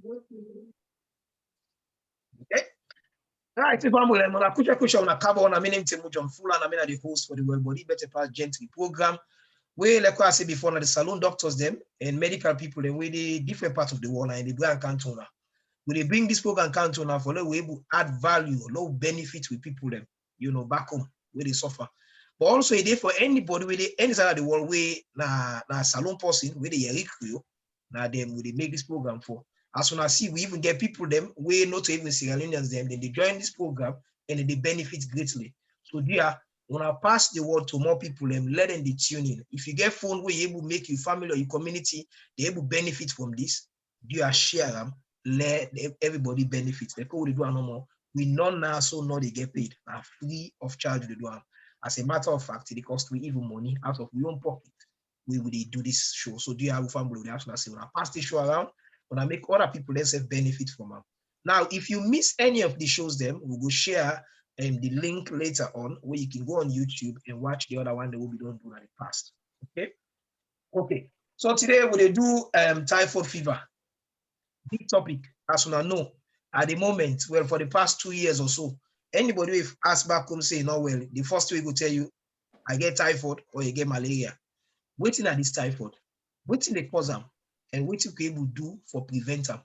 Okay. Right, if I'm going to push on a carbon, I'm in John Fuller, I'm the host for the Wεll Bɔdi Bεttεh Gentri program. We, like I said before, the salon doctors, them and medical people, them with the different parts of the world and the brand canton. When they bring this program canton for we able to add value, low benefit with people, them, back home where they suffer. But also, it for anybody with any side of the world, where na salon person, where they are Krio, now them, they make this program for. As soon as we even get people them we not even Sierra Leoneans them, then they join this program and they benefit greatly. So there, when I pass the word to more people, them let them be tune in. If you get phone where you able to make your family or your community, they able to benefit from this, do you share them, let everybody benefit. They call they do no more. We not now so not they get paid. Now free of charge they do. As a matter of fact, it costs we even money out of your own pocket. We will do this show. So do you have a family? They have to say when I pass this show around. When I make other people themselves benefit from them. Now, if you miss any of the shows, them we will share the link later on where you can go on YouTube and watch the other one that will be done in the past. Okay. So today we do typhoid fever. Big topic, as you know, at the moment, well, for the past 2 years or so, anybody if asked back home say, no, well, the first week will tell you, I get typhoid or you get malaria. Waiting at this typhoid, waiting the cause them. And what you can able to do for prevent them.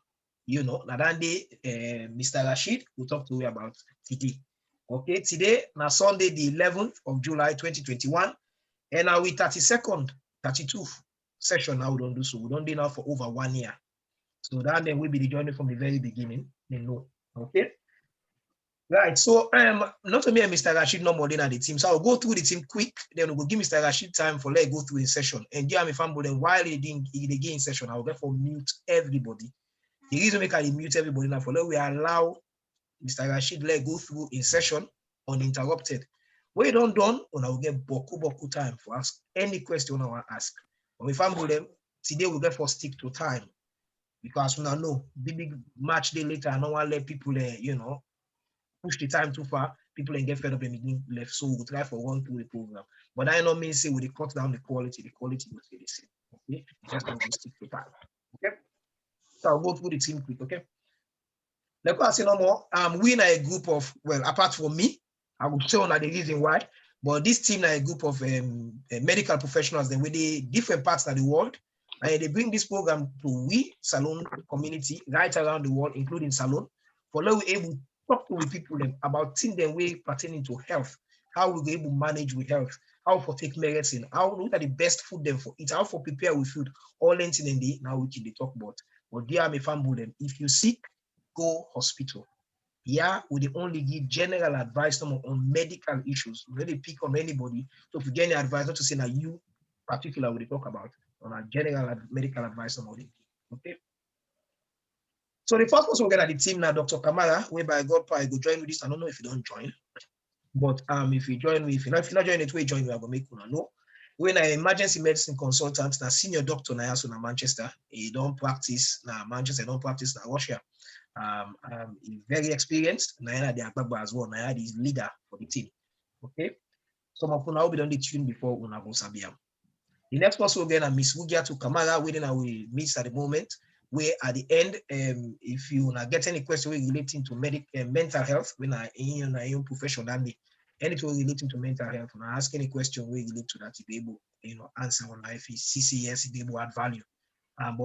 Now that day, Mr. Rashid will talk to you about today. Okay, today, now Sunday, the 11th of July, 2021, and now we 32nd, 32th session now we don't do so. We don't do now for over 1 year. So that then will be the journey from the very beginning. They know. Okay. Right, so not to me and Mr. Rashid no more than the team. So I'll go through the team quick, then we'll give Mr. Rashid time for let go through in session. And give me family then while they get in session, I'll therefore mute everybody. The reason we can mute everybody now for let we allow Mr. Rashid let go through in session uninterrupted. When you don't done, I will get boku time for ask any question I want to ask. But if I'm with them, today we'll get for stick to time. Because we know big match day later, I don't want to let people push the time too far, people and get fed up and begin left. So we'll try for one through the program. But I don't mean say we cut down the quality will stay the same. Okay, just going to stick to time. Okay, so I'll go through the team quick. Okay, let's go say no more. We are a group of, well, apart from me, I will show on the reason why. But this team are a group of medical professionals then with the different parts of the world. And they bring this program to we salon community right around the world, including salon, for now we're able to talk to people about things that way pertaining to health, how we're able to manage with health, how for take medicine, how what are the best food them for eat, how for prepare with food, all things in the now we can talk about. But dear me family them, if you sick, go hospital. Yeah, we only give general advice on medical issues. We really pick on anybody. So if you get any advice, not to say that you particular we talk about on a general medical advice about it. Okay. So the first person we get at the team now, Dr. Kamara, whereby God probably go join with this. I don't know if you don't join, but if you join me, if you're not joining it, we join you, I will make you know. When an emergency medicine consultant, now senior doctor now also in Manchester, he don't practice now Manchester, don't practice now Russia. He's very experienced. Now the Agbagba as well. Now he's leader for the team. Okay. Some of you now be on the tune before una go Sabiam. The next person again, Miss Wugia to Kamara, waiting I will miss at the moment. Where at the end, if you get any question relating to mental health, when I in your own profession, anything relating to mental health, when I ask any question related to that, you be able, answer on if CCS, be able to add value. But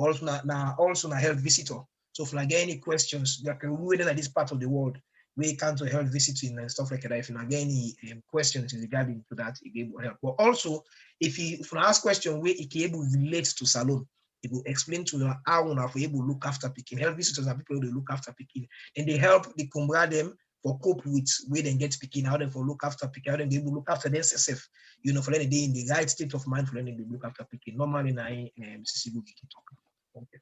also now health visitor. So if I get any questions, like within this part of the world, we come to health visiting and stuff like that. If you get any questions regarding to that, you be able to help. But also, if you ask question where it can able to relate to salon, it will explain to you how we are able to look after picking. Health visitors are people who look after picking, and they help the comrade them for cope with where they get picking, how they for look after picking, how they able to look after themselves, for letting they in the right state of mind for letting they look after picking. Normally, CC we can talk. Okay.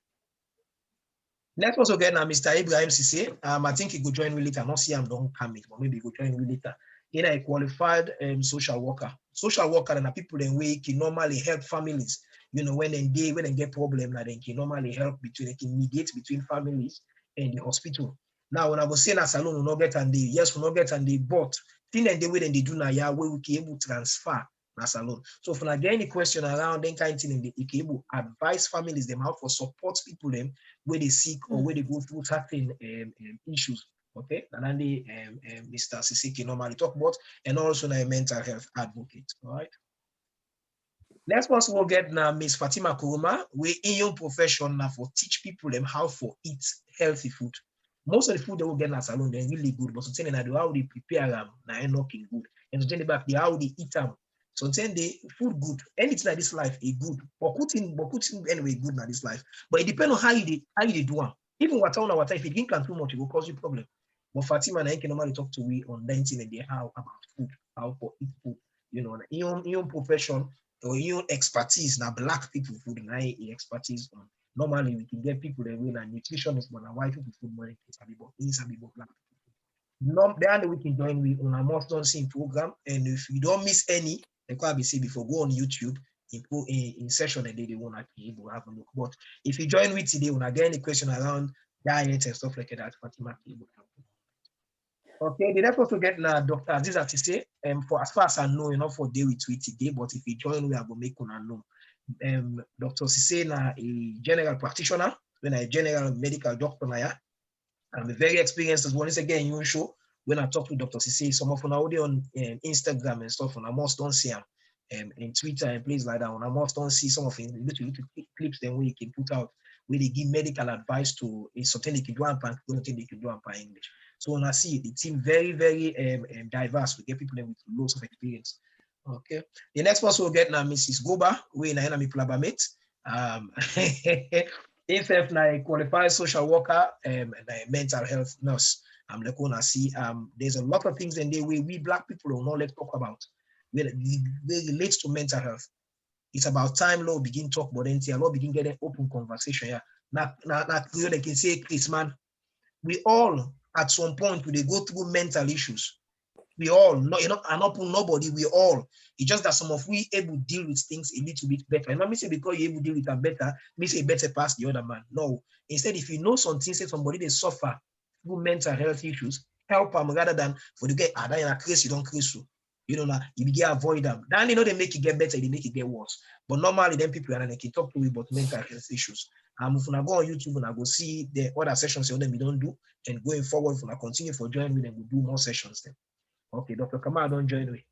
Let's also get now Mr. Ibrahim Cisse. I think he could join me later. I'm not see him don't come in, but maybe he could join me later. He's a qualified social worker. Social worker and people in way can normally help families. When they get problem, they can normally help they can mediate between families and the hospital. Now, when I was saying that salon will not get and they, yes, will not get and they, but thing and the way they do now, yeah, where we can able to transfer salon. So if I get any question around then kind of thing, they can able advise families them how for support people them where they seek or where they go through certain issues. Okay, and then the Mr. Sisiki normally talk about, and also a mental health advocate. All right. Next person we'll get now Miss Fatima Kuruma, we in your profession now for teach people them how for eat healthy food. Most of the food they will get in a salon, they're really good, but sometimes they how they prepare them, now not good. And sometimes back they how they eat them. Sometimes they food good. Anything like this life is good. But cooking anyway good in this life. But it depends on how you do them. Even water, if you drink too much, it will cause you problem. But Fatima and I can normally talk to we on 19 and they how about food, how for eat food. You know, in your profession or your expertise now black people food and expertise on. Normally we can get people that will and nutritionist but now white people food money black people. No, then we can join with on a must don't see program, and if you don't miss any, like I say before, go on YouTube in session and they want to be able to have a look. But if you join with today, when I get any question around diet and stuff like that, Fatima be able to help. Okay, the next also get now Dr. Aziza to say, for as far as I know, you know, for day with today, but if you join, we are going to make una know. Dr. Sise na a general practitioner, when a general medical doctor na ya. I'm very experienced as well. Once again, you show when I talk to Dr. Sise, some of them audio on Instagram and stuff, and I must don't see them in Twitter and places like that. And I must don't see some of the little clips then we can put out where they give medical advice to something they can do and something they can do in English. So when I see the team very, very diverse, we get people with loads of experience. Okay. The next person we'll get now Mrs. Goba, we in enemy plabamate. If na a qualified social worker and a mental health nurse, I'm like gonna see there's a lot of things in there we black people will not let talk about. They relate to mental health. It's about time law begin talk about it, law begin getting open conversation. Yeah. Now they can say, Chris, man, we all at some point we go through mental issues. We all, nobody, we all. It's just that some of we able to deal with things a little bit better. And let me say because you able to deal with them better, me say better past the other man. No. Instead, if you know something, say somebody they suffer through mental health issues, help them rather than for the get that in a case you don't case so. You know, you begin avoid them. Then you know they make it get better, they make it get worse. But normally, then people are can talk to you about mental health issues. If I go on YouTube and I go see the other sessions them we don't do, and going forward, if I continue for joining me, then we'll do more sessions then. Okay, Dr. Kamal, don't join me.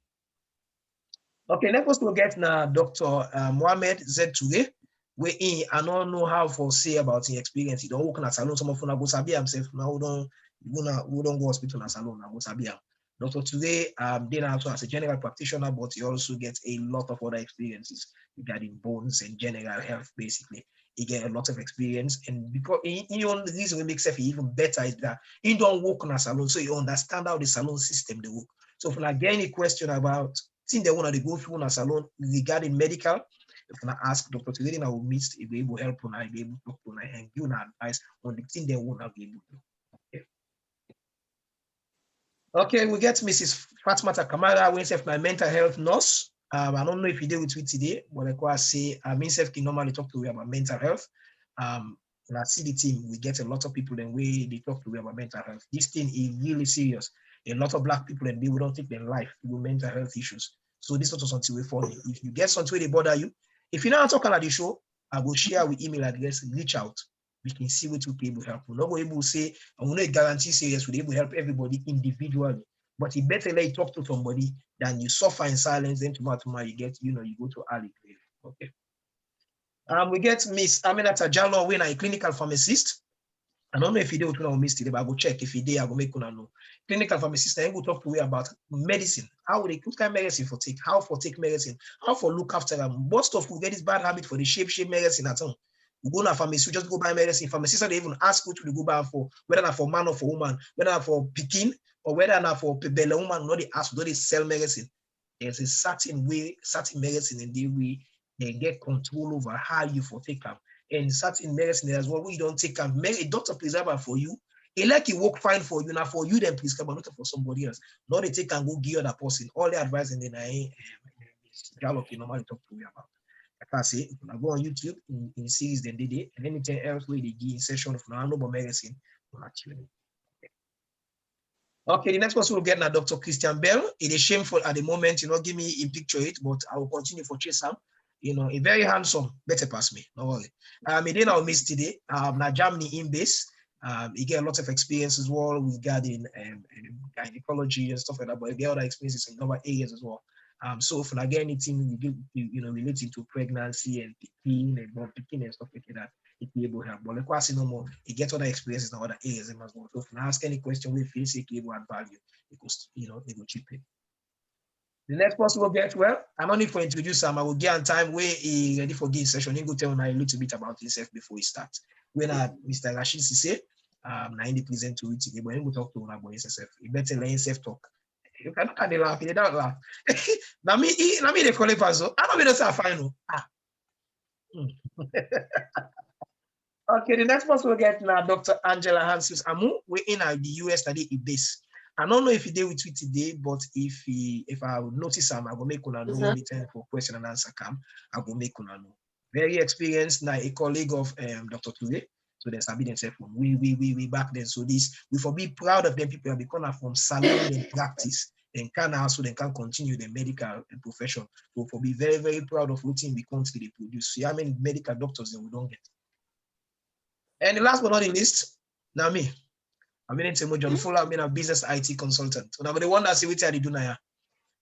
Okay, let's go get now Dr. Mohammed Z Toure. We I don't know how for say about his experience. He don't work in a salon. Some of them go sabi himself. Now we don't go hospital in a salon. Now go sabi him. Dr. Toure, then also as a general practitioner, but he also gets a lot of other experiences regarding bones and general health, basically. He get a lot of experience, and because the reason we make self even better is that he don't work in a salon, so you understand how the salon system they work. So if I get any question about things they want to go through in a salon regarding medical, if I ask Dr. Today, I will meet if they able to help on, I be able to talk to and give advice on the thing they want to be able to. Okay. Okay, we get Mrs. Fatmata Kamara, we have my mental health nurse. I don't know if you deal with me today, but like I say, myself can normally talk to you about mental health. And I see the team, we get a lot of people and they talk to you about mental health. This thing is really serious. A lot of black people and they don't take their life with mental health issues. So this is not something we follow. If you get something they bother you, if you're not talking at the show, I will share with email address, reach out. We can see what we be able to help. We're not able to say, I will not guarantee say yes, we're able to help everybody individually. But it's better let you talk to somebody than you suffer in silence, then tomorrow you get, you go to early grave. Okay. We get Miss Aminata Jallo, when a clinical pharmacist. I don't know if you did what I missed today, but I go check. If you did, I go make una know. Clinical pharmacist, I go talk to you about medicine. How they what kind of medicine for take, how for take medicine, how for look after them. What stuff we get this bad habit for the shape medicine at home. We go to a pharmacy, we just go buy medicine. Pharmacists they even ask what to go buy for, whether not for man or for woman, whether not for picking or whether not for belle woman, no, they ask, do they sell medicine? There's a certain way, certain medicine in the way they get control over how you for take them. And certain medicine as well, we don't take them. A doctor prescribe for you. It like it work fine for you, now for you then prescribe, not for somebody else. Not they take and go give other person. All the advice and then dialogue you normally talk to me about. Like I say, if I go on YouTube in series then did it, and anything else where they give in session of no medicine, not you. Okay, the next person will get now Dr. Christian Bell. It is shameful at the moment, give me in picture it, but I will continue for Chesam. A very handsome, better pass me, no worry. He did our miss today. Now Germany in base. He get a lot of experience as well regarding gynecology and stuff like that, but he get other experiences in other areas as well. So if I get anything relating to pregnancy and picking and stuff like that, it be able to help. But like I say no more, he get other experiences in other areas as well. So if I ask any question, we feel say able add value because they go chip in. The next person will get well. I don't need to introduce him. I will get on time where he ready for game session. He go tell me a little bit about himself before he starts. When Mr. Rashid say, now he present to it today, but he will talk to him about himself. He better let himself talk. You cannot kind of laugh. They don't laugh. Now me they call it as well. I don't mean to say final. Okay, the next person will get now Dr. Angela Hansis Amu. We're in the US study in base. I don't know if he did with tweet today, but if I would notice him, I will make una know when the time for question and answer come. I will make una know. Very experienced now, a colleague of Dr. Ture. So there's a bit themselves from we back then. So this we for be proud of them people because from salon and practice, then can also then can continue the medical profession. So for be very, very proud of what in the country they produce. See how many medical doctors that we don't get. And the last but not the least, now me. I'm in John Fuller, I'm a business IT consultant. So now the one that see what I do now.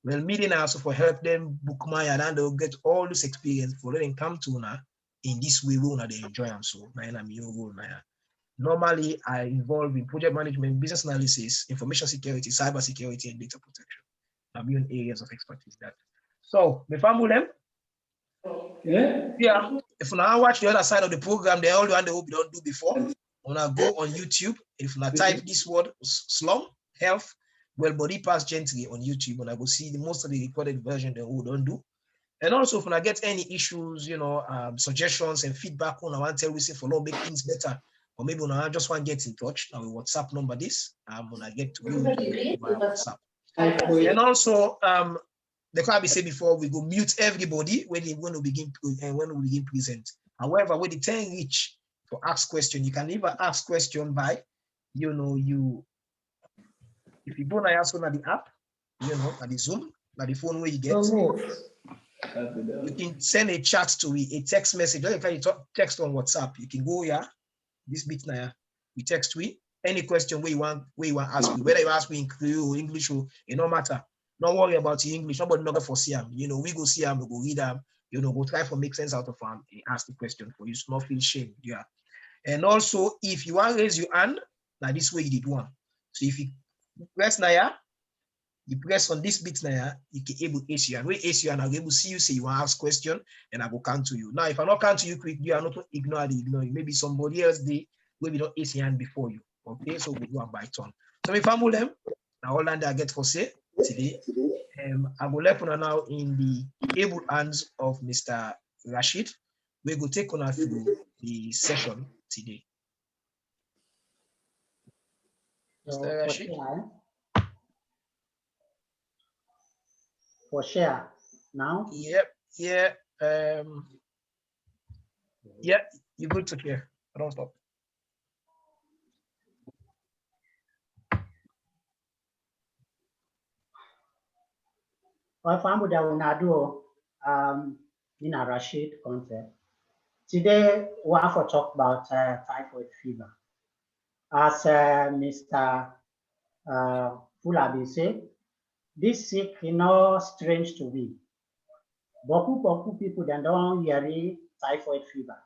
Well, meeting also for help them book my and they'll get all this experience for letting come to now in this way we they enjoy them. So normally I involve in project management, business analysis, information security, cyber security, and data protection. I'm in areas of expertise that. So the family them. Yeah. If you now watch the other side of the program, they all the one they hope you don't do before. When I go on YouTube, if I type this word slum health Wεll Bɔdi Bεttεh Gentri on YouTube, when I go see the most of the recorded version they who don't do. And also if I get any issues, suggestions and feedback when I want to tell we say for make things better, or maybe when I just want to get in touch, now WhatsApp number this, when I get to you via WhatsApp. And also the can be said before we go mute everybody when we begin present. However, when the 10 reach to ask question, you can even ask question by, if you go and ask on the app, at the Zoom, at the phone where you get, you can send a chat to a text message. Or if you text on WhatsApp, you can go here, this bit now, you text we any question where you want ask me, whether you ask me in Krio or English or it no matter. Don't worry about the English. Nobody not for see them. We go see them, we go read them, go try to make sense out of them and ask the question for you. So not feel shame. Yeah. And also, if you want to raise your hand, now this way you did one. So if you press now, you press on this bit now, you can able to ask you. And when ask you, and I'll be able to see you say you want to ask question, and I will count to you. Now, if I not count to you quick, you are not ignore you. Maybe somebody else they will be not ask your hand before you. Okay, so we go and by turn. So if I move them, now all that I get for say today. I will let you now in the able hands of Mr. Rashid. We will take on through the session today. Mr. Rashid. For share now? Yep. Yeah. Yeah, you're good to share. I don't stop. Well, family that will not do in a Rashid Conteh. Today we have to talk about typhoid fever. As Mr. Fuller said, this sick is not strange to me. Boku people that don't hear typhoid fever.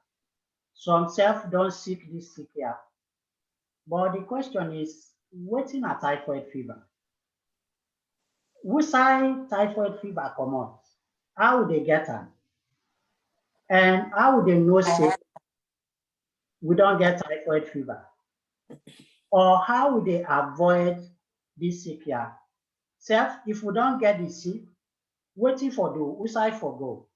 Some self don't sick this sick here. But the question is, what's in a typhoid fever? Who say typhoid fever come out? How would they get them? And how would they know say we don't get typhoid fever? Or how would they avoid this sick here? Self, if we don't get the sick, waiting for do, who say for go?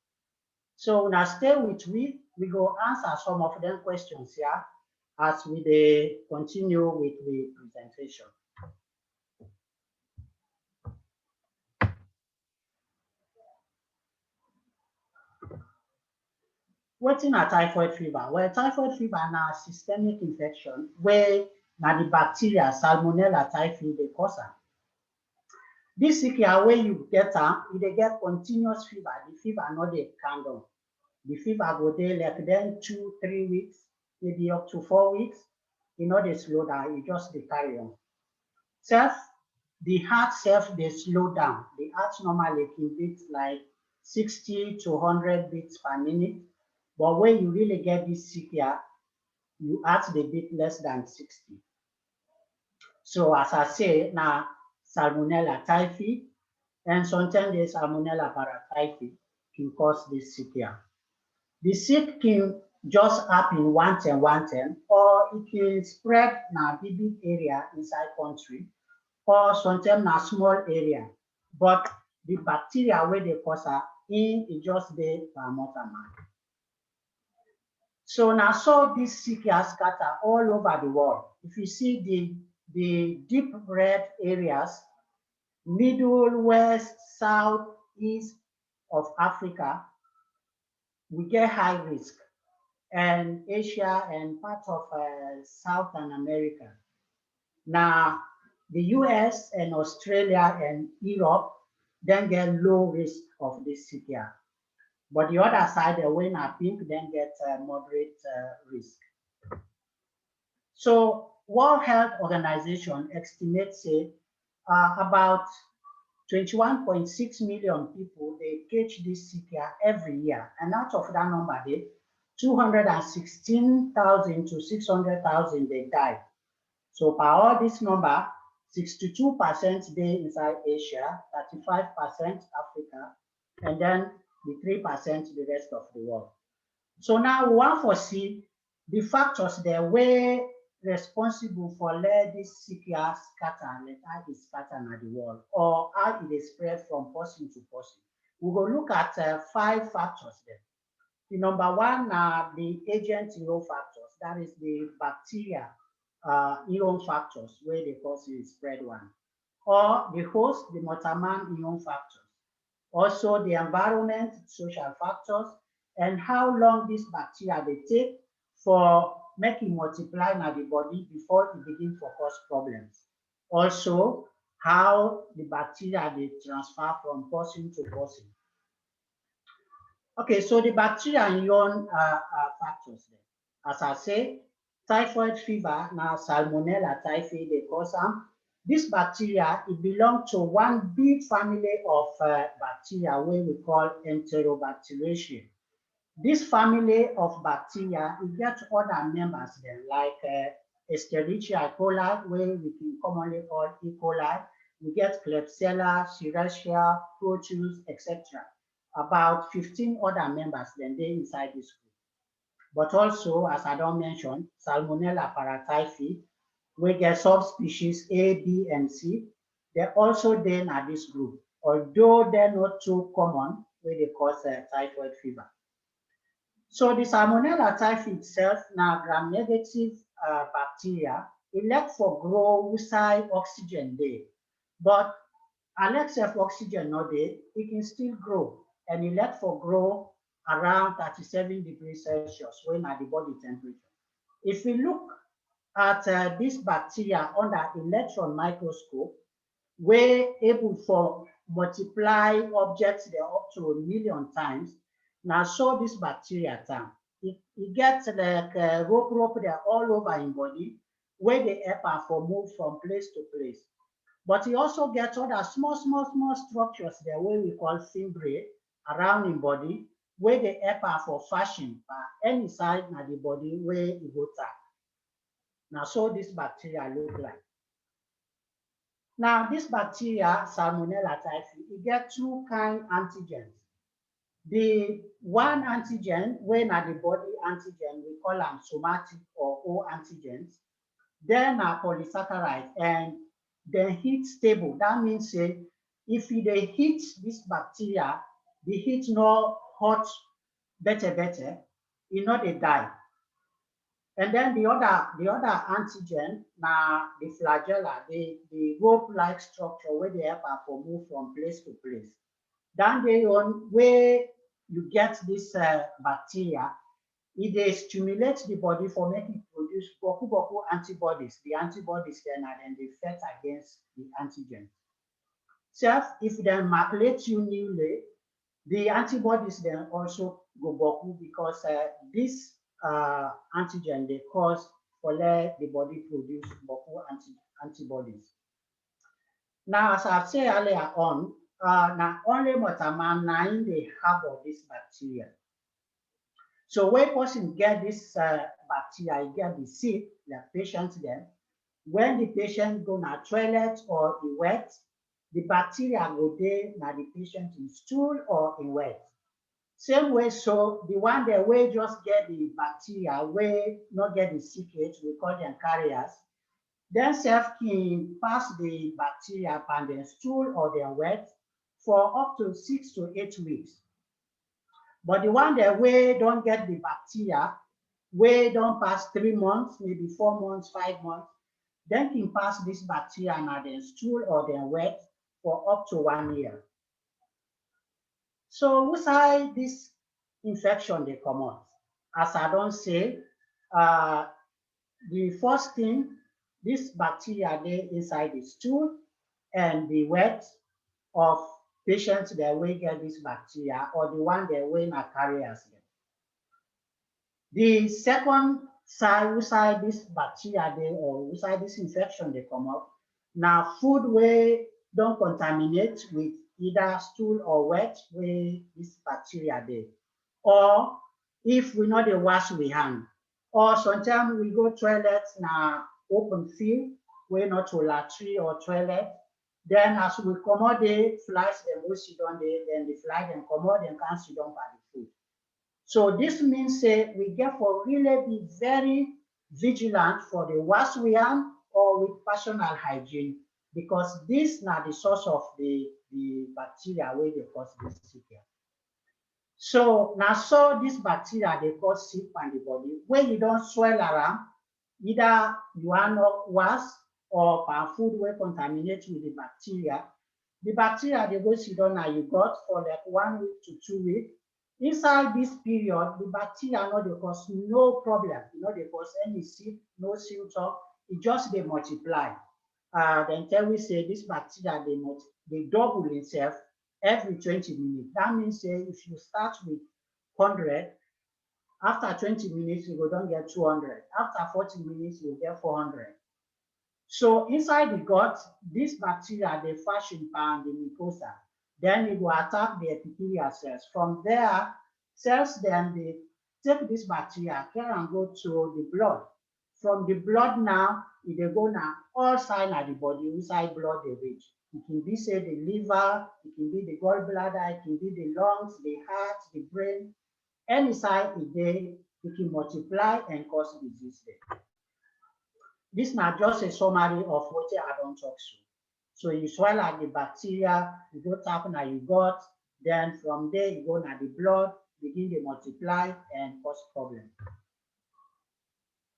So now stay with me, we go answer some of them questions here as we continue with the presentation. What's in a typhoid fever? Well, typhoid fever is a systemic infection where Now the bacteria Salmonella typhi they cause am. This sikia where you get am, they get continuous fever. The fever not dey calm down. The fever go dey like then 2-3 weeks, maybe up to 4 weeks. You know they slow down, you just dey carry on. The heart self they slow down. The heart normally can beat like 60 to 100 beats per minute. But when you really get this sikia, you heart the beat less than 60. So as I say, now Salmonella typhi and sometimes the Salmonella paratyphi can cause this sikia. The sick can just happen one time, or it can spread na big area inside country, or sometimes na small area. But the bacteria where they cause it just dey per mortar man. So now so this sikia scatter all over the world. If you see the deep red areas, middle, west, south, east of Africa, we get high risk, and Asia and part of Southern America. Now, the US and Australia and Europe then get low risk of this sikia. But the other side, the when I pink, then get moderate risk. So World Health Organization estimates say about 21.6 million people, they catch this sikia every year. And out of that number, 216,000 to 600,000, they die. So by all this number, 62% they inside Asia, 35% Africa, and then the 3% the rest of the world. So now we want to see the factors there were responsible for let this sikia scatter, let how it scatter in the world, or how it is spread from person to person. We will look at 5 factors there. The number one are the agent immune factors, that is the bacteria immune factors where they cause it spread one, or the host, the mortarman immune factors. Also the environment, social factors, and how long this bacteria they take for making multiply in the body before it begin to cause problems. Also, how the bacteria they transfer from person to person. Okay, so the bacteria and immune factors. As I say, typhoid fever, now Salmonella typhi, they cause them. This bacteria, it belongs to one big family of bacteria where we call Enterobacteriaceae. This family of bacteria, it gets other members then, like Escherichia coli, where we can commonly call E. coli. We get Klebsiella, Serratia, Proteus, etc. About 15 other members then they inside this group. But also, as I don't mention, Salmonella paratyphi, we get subspecies A, B, and C. They're also then at this group, although they're not too common where they cause typhoid fever. So the Salmonella typhi itself, now gram-negative bacteria, it let for grow outside oxygen there. But unless if oxygen not there, it can still grow. And it let for grow around 37 degrees Celsius when at the body temperature. If we look at this bacteria under electron microscope, we're able to multiply objects there up to 1 million times. Now show this bacteria time. It gets like rope there all over in body where the help for move from place to place. But it also gets other small structures there where we call fibrae around in body where the help for fashion any side na the body where it go tap. Now so this bacteria look like. Now this bacteria, Salmonella typhi, it get 2 kind antigens. The one antigen, when at the body antigen, we call them somatic or O antigens. Then a polysaccharide and then heat stable. That means if they heat this bacteria, the heat no hot better, it not they die. And then the other antigen, now the flagella, the rope-like structure where they help for move from place to place. Then they on where you get this bacteria, It stimulates the body for making produce boku antibodies. The antibodies then are then they fight against the antigen. So if they maculate you newly, the antibodies then also go boku because this antigen they cause for let the body produce boku antibodies. Now, as I've said earlier on, now only motaman they have all this bacteria. So when person get this bacteria, get the sick, the patient then, when the patient go na toilet or in wet, the bacteria go there na the patient in stool or in wet. Same way, so the one that way just get the bacteria, way not get the sickage, we call them carriers, then self can pass the bacteria upon their stool or their wet for up to 6 to 8 weeks. But the one that way don't get the bacteria, way don't pass 3 months, maybe 4 months, 5 months, then can pass this bacteria on their stool or their wet for up to 1 year. So why this infection they come out? As I don't say, the first thing, this bacteria they inside the stool and the wet of patients that will get this bacteria or the one that will not carry us. The second side, this bacteria they or inside this infection they come up. Now food where don't contaminate with either stool or wet where this bacteria they. Or if we know the wash we hand. Or sometimes we go toilet na open field, where not to latrine or toilet. Then as we come out there, flies them will sit on there, then the fly them come out and can't sit down by the food. So this means we get for really be very vigilant for the wash we hand or with personal hygiene, because this now the source of the bacteria where they cause this sickness. So now so this bacteria they cause sick on the body when you don't swell around, either you are not wash or food will contaminate with the bacteria. The bacteria they go sit down now you got for like 1 week to 2 weeks. Inside this period, the bacteria no they cause no problem, they cause any sick, no symptom. It just they multiply. Then tell we say this bacteria they double itself every 20 minutes. That means if you start with 100, after 20 minutes you go don't get 200. After 40 minutes you get 400. So inside the gut, this bacteria they fashion pan the mucosa. Then it will attack the epithelial cells. From there, cells then they take this bacteria, carry and go to the blood. From the blood now, it they go now all sides of the body, inside blood they reach. It can be say the liver, it can be the gallbladder, it can be the lungs, the heart, the brain. Any side it can multiply and cause disease there. This is not just a summary of what I don't talk to. So you swallow the bacteria, you go tap on your gut, then from there you go now the blood, begin to multiply and cause problem.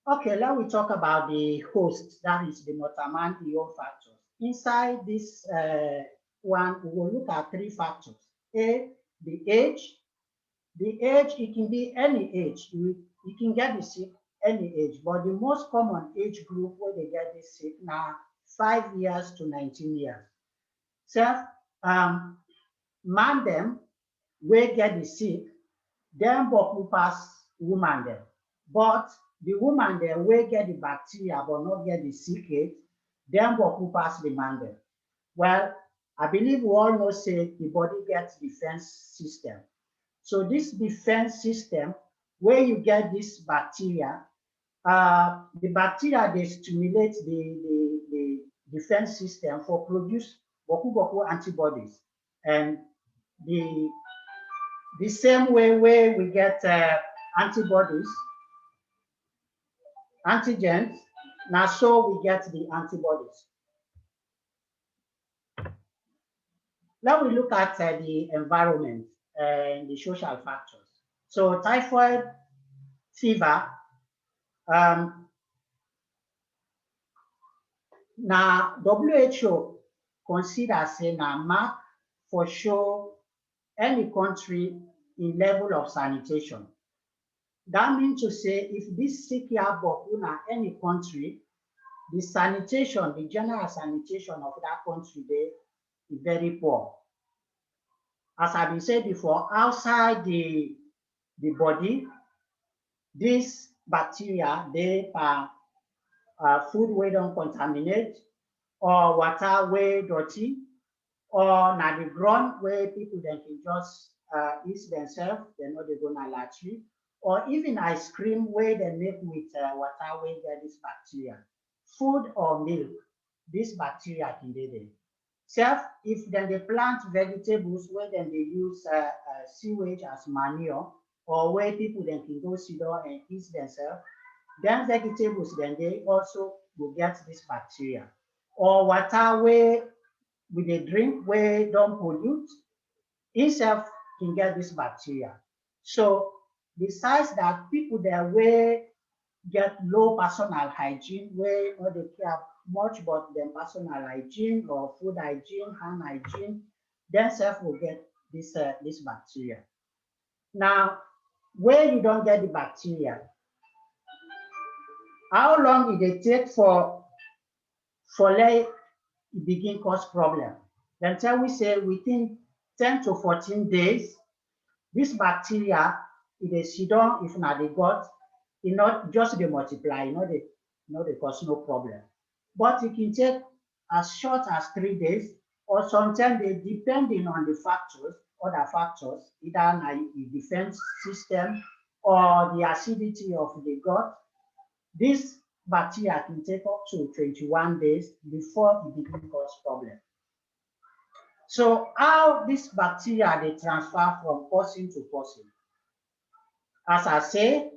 Okay, now we talk about the host, that is the motaman ion factors. Inside this one, we will look at 3 factors. A, the age. The age, it can be any age. You can get the sick any age, but the most common age group where they get this sick now 5 years to 19 years. So, man them will get the sick, then boku pass woman them. But the woman there will get the bacteria but not get the sickage, then boku pass the man them. Well, I believe we all know say the body gets defense system. So this defense system, where you get this bacteria, the bacteria they stimulate the defense system for produce boku antibodies, and the same way where we get antibodies, antigens, now so we get the antibodies. Now we look at the environment and the social factors. So typhoid fever, now WHO considers say na mark for sure any country in level of sanitation. That means to say, if this sick book in any country, the sanitation, the general sanitation of that country, they is very poor. As I've been said before, outside the body, these bacteria, they are food we don't contaminate, or water we dirty, or na the ground where people then can just eat themselves, they're not going to allergy, or even ice cream where they make with water where get this bacteria. Food or milk, this bacteria can be there. Self, if then they plant vegetables where then they use sewage as manure, or where people then can go sit down and eat themselves, then vegetables then they also will get this bacteria. Or water where with a drink where don't pollute, itself can get this bacteria. So besides that, people there where get low personal hygiene, where they care much about their personal hygiene or food hygiene, hand hygiene, then self will get this this bacteria. Now, where you don't get the bacteria, how long did it take for let it begin cause problem? Then tell we say within 10 to 14 days, this bacteria, if they sit down, if not they got, it not just they multiply, they cause no problem. But it can take as short as 3 days, or sometimes they depending on the factors, other factors, either the defense system or the acidity of the gut. This bacteria can take up to 21 days before it begin cause problem. So how this bacteria they transfer from person to person? As I say,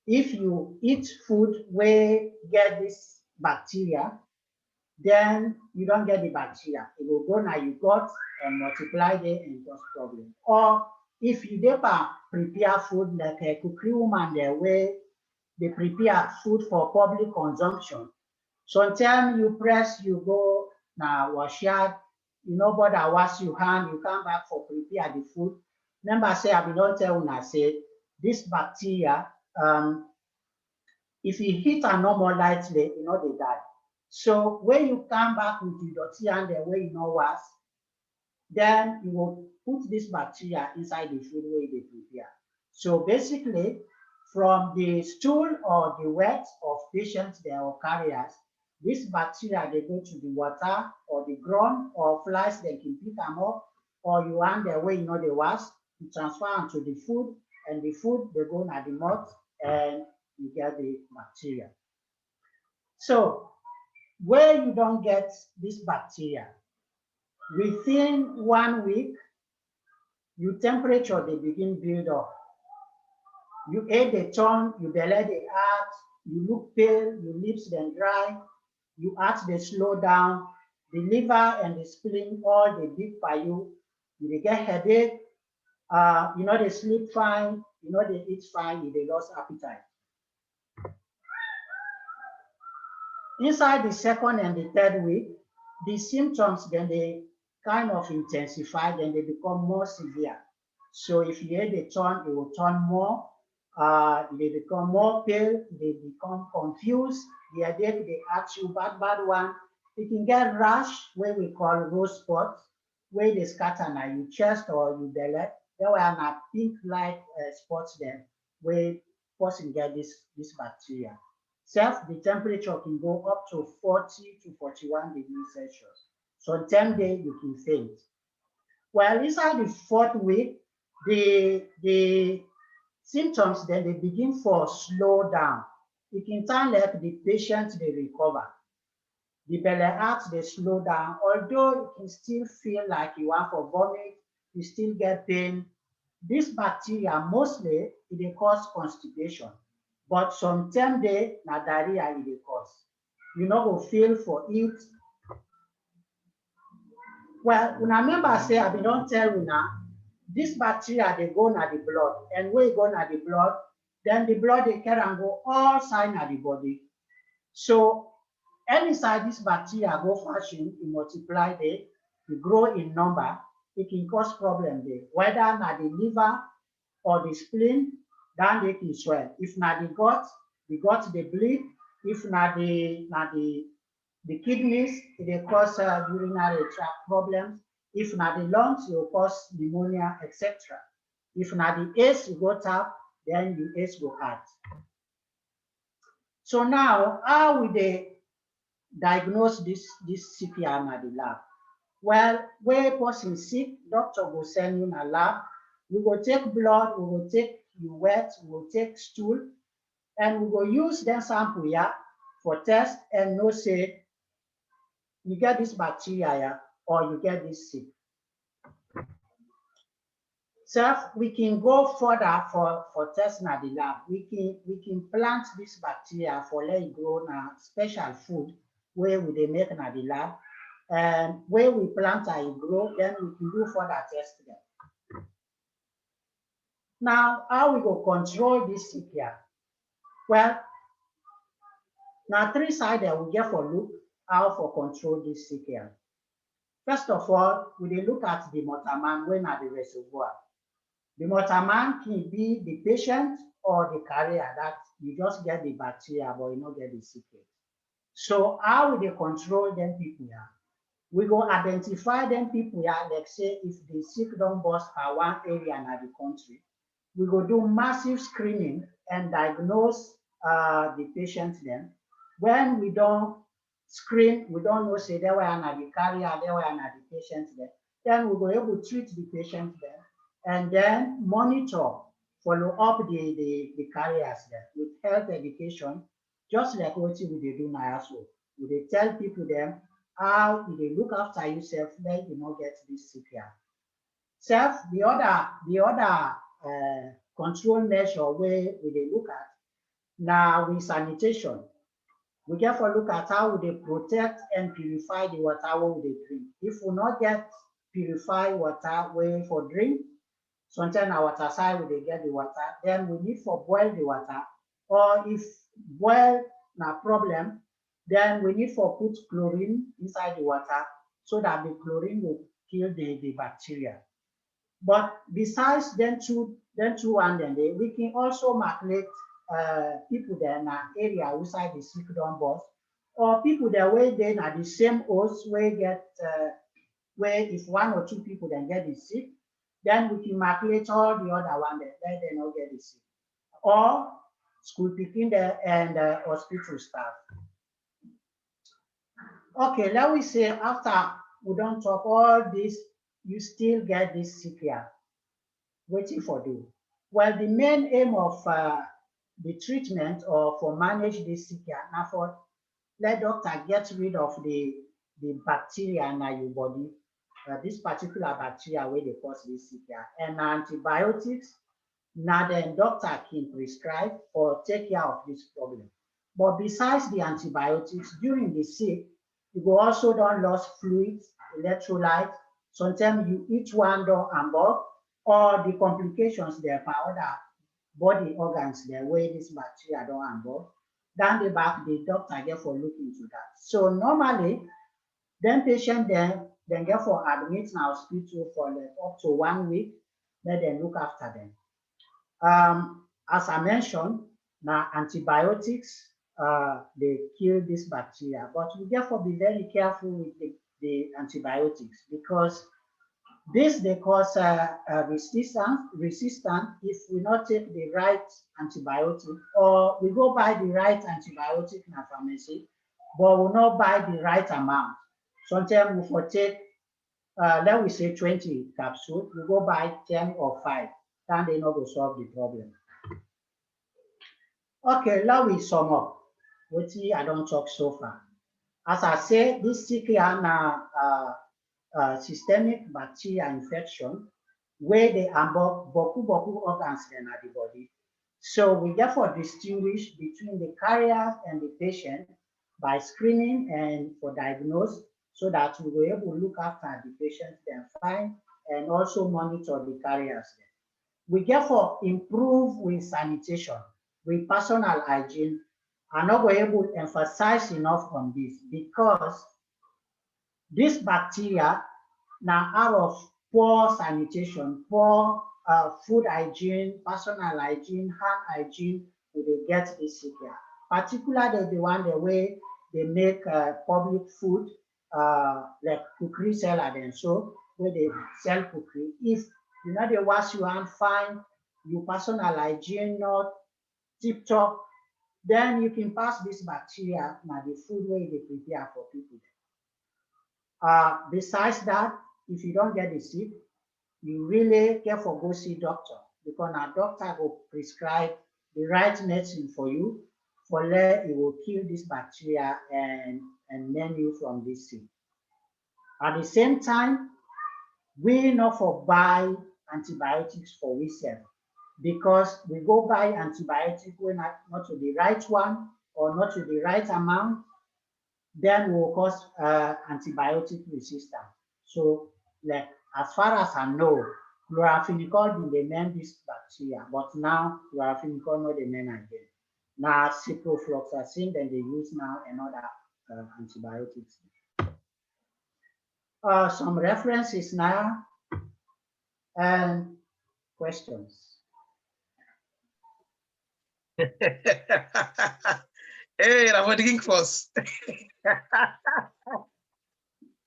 if you eat food where get this bacteria, then you don't get the bacteria. It will go now you got and multiply there and cause problem. Or if you prepare food like a cookery woman there where they prepare food for public consumption. Sometimes you press, you go now wash yard, you know, but I wash your hand, you come back for prepare the food. Remember, say I will not tell when I say this bacteria, if you hit a normal lightly, they die. So when you come back with the dirty hand the way you know wash, then you will put this bacteria inside the food where they prepare. So basically, from the stool or the wet of patients there or carriers, this bacteria they go to the water or the ground or flies they can pick them up, or you hand their way they wash, you transfer them to the food, and the food they go at the mouth and you get the bacteria. So where you don't get this bacteria, within 1 week, your temperature they begin build up. You ate the tongue, you belly the heart, you look pale, your lips then dry, your heart they slow down, the liver and the spleen all they beat by you, they get headache, they sleep fine, they eat fine, they lost appetite. Inside the second and the third week, the symptoms then they kind of intensify, then they become more severe. So if you ate the tongue, it will turn more. They become more pale, they become confused, the headache, they ask you bad one. You can get rash, where we call rose spots, where they scatter now your chest or your belly. There were not pink-like spots there, where person get this bacteria. The temperature can go up to 40 to 41 degrees Celsius. So on 10 days, you can faint. Well, inside the 4th week, the symptoms then they begin for slow down. It can turn like the patient they recover. The belly act they slow down, although you can still feel like you want to vomit, you still get pain. This bacteria mostly it cause constipation, but sometimes they na diarrhea it cause. You go feel for it. Well, when I remember say I don't tell you now. This bacteria, they go na the blood, and when it go na the blood, then the blood they carry and go all side na the body. So any side this bacteria go fashion, it multiply there, it grow in number, it can cause problem there, whether na the liver or the spleen then they can swell. If not the gut they bleed. If not the kidneys, they cause urinary tract problems. If not the lungs, it will cause pneumonia, etc. If not the ace, you go tap, then the ace go out. So now, how will they diagnose this CPR at the lab? Well, when person sick, doctor will send you a lab. We will take blood, we will take you wet, we will take stool, and we will use them sample here for test and know say you get this bacteria here or you get this sick. So we can go further for testing at the lab. We can plant this bacteria for let it grow in special food where we they make in the lab. And where we plant it grow, then we can do further testing. Now, how we go control this CPR? Well, now 3 sides we get for look how for control this CPR. First of all, we look at the motorman when at the reservoir. The motorman can be the patient or the carrier that you just get the bacteria, but you don't get the secret. So how will they control them people here? We go identify them people here, like say if the sick don't burst for one area in the country, we go do massive screening and diagnose the patient then. When we don't screen, we don't know say there were the carrier, there were the patient there. Then we go able to treat the patient then. And then monitor, follow up the carriers there with health education, just like what we do now as well. We tell people them how they look after yourself, then you not get this CPR. Self, the other control measure where we look at now with sanitation. We get for look at how they protect and purify the water we they drink. If we not get purified water way for drink, sometimes our water side we they get the water, then we need for boil the water. Or if boil na problem, then we need for put chlorine inside the water so that the chlorine will kill the bacteria. But besides them two and then we can also maculate people there in an area outside the sick don't burst, or people that way then at the same host where get where if 1 or 2 people then get the sick, then we can maculate all the other one that they not get the sick, or school picking there and hospital staff. Okay, let me say after we don't talk all this, you still get this CPR. Waiting for do. Well, the main aim of the treatment or for manage this CPR, now for let doctor get rid of the bacteria in your body, this particular bacteria where they cause this CPR, and antibiotics. Now then doctor can prescribe or take care of this problem. But besides the antibiotics, during the sick, you go also don't lose fluids, electrolytes. Sometimes you eat one don't above, or the complications there for other body organs there where this bacteria don't above. Down the back, the doctor get for look into that. So normally, then patient then get for admit in hospital for like up to 1 week, let them look after them. As I mentioned, now antibiotics they kill this bacteria, but we therefore be very careful with the antibiotics because this they cause resistance if we not take the right antibiotic, or we go buy the right antibiotic in a pharmacy, but we not buy the right amount. Sometimes we for take let we say 20 capsules, we go buy 10 or 5, then they not go solve the problem. Okay, let we sum up what I don't talk so far. As I say, this CPR now systemic bacteria infection where they involve boku organs in the body. So we therefore distinguish between the carrier and the patient by screening and for diagnosis, so that we were able to look after the patient then fine and also monitor the carriers. We therefore improve with sanitation, with personal hygiene. I'm not able to emphasize enough on this because this bacteria now out of poor sanitation, poor food hygiene, personal hygiene, hand hygiene, do they get this CPR? Particularly the one the way they make public food, like cookery seller then so where they sell cookery. If you know they wash your hand fine, your personal hygiene not tip top, then you can pass this bacteria now the food where they prepare for people. Besides that, if you don't get the sick, you really careful go see doctor because now doctor will prescribe the right medicine for you for let it will kill this bacteria and mend you from this sick. At the same time, we not for buy antibiotics for ourselves because we go buy antibiotic when not to the right one or not to the right amount, then will cause antibiotic resistance. So, like as far as I know, chloramphenicol they mend this bacteria, but now chloramphenicol not the mend again. Now ciprofloxacin then they use now another antibiotics. Some references now and questions. Hey, I'm waiting first.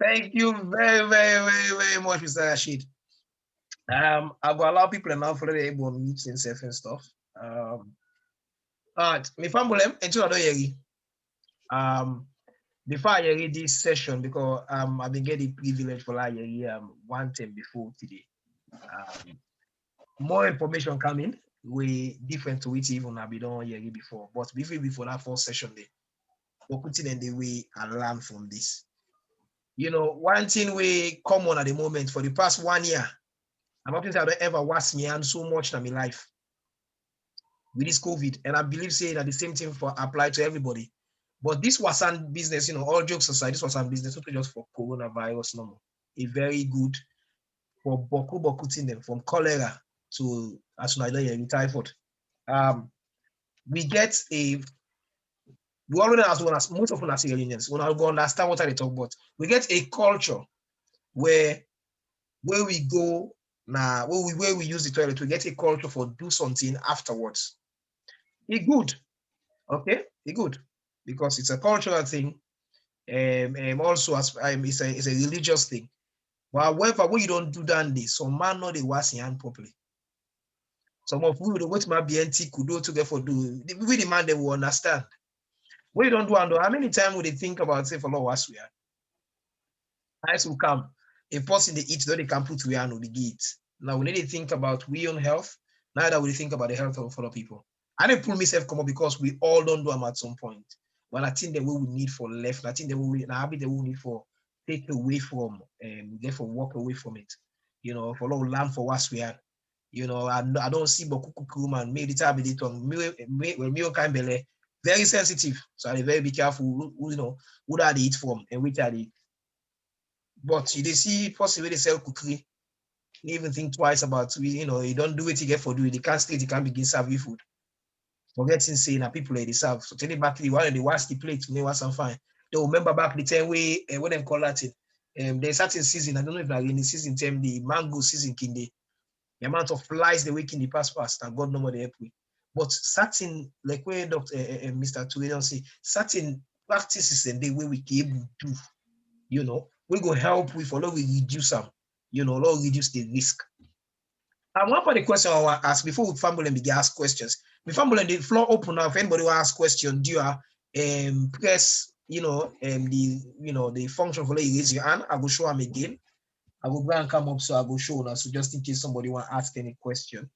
Thank you very much, Mr. Rashid. I will allow people now for the able to meet themselves and stuff. All right, me family until I don't before I read this session because I've been getting privilege for like one time before today. More information coming, we different to it even I've been done here before. But before that first session, we're putting in the way I learn from this. You know, one thing we common at the moment for the past 1 year, I'm not saying I don't ever wash me hand so much in my life with this COVID, and I believe saying that the same thing for apply to everybody. But this wasn't business, you know, all jokes aside, this wasn't business, not just for coronavirus no more. A very good for boku thing them from cholera to as typhoid. We get a we already as well as most of us are unions. When I go understand what I talk about, we get a culture where we go now, where we use the toilet, we get a culture for do something afterwards. It's good, okay? It's good because it's a cultural thing, and also as it's a religious thing. But however, when you don't do that, some man know they wash your hand properly. Some of we will what my BNT could do together for do. We the man they will understand. When you don't do and how many times would they think about say for Lord wash we are? Ice will come. A person they eat, though they can put we on the gate. Now we need to think about we own health. Now that we think about the health of other people. I didn't pull myself come up because we all don't do them at some point. But I think that we will need for left. I think that we will need for take away from therefore walk away from it. You know, for long lamb for what we are. You know, I don't see Bokuku man made it up when me kind belly very sensitive. So I very be careful who you know who are they eat from and which are they. But you see possibly they sell cookery. You even think twice about you know, you don't do it you get for do it. You can't stay, you can't begin serve you food. Forgetting saying that people they serve. So tell back the one they wash the plate to me was some fine. They remember back the time way what they call that there's certain season, I don't know if like in the season term, the mango season kinde. The amount of flies they wake in the past, and God know what they help with. But certain, like where Dr. Mr. Tuedon say, certain practices and the way we can able to do, you know, we go help with follow we reduce them, you know, or reduce the risk. And one of the question I want to ask before we family begin ask questions. The family the floor open now. If anybody want to ask question, do you press the function for you raise your hand. I will show them again. I will go and come up so I will show now. So just in case somebody want to ask any question.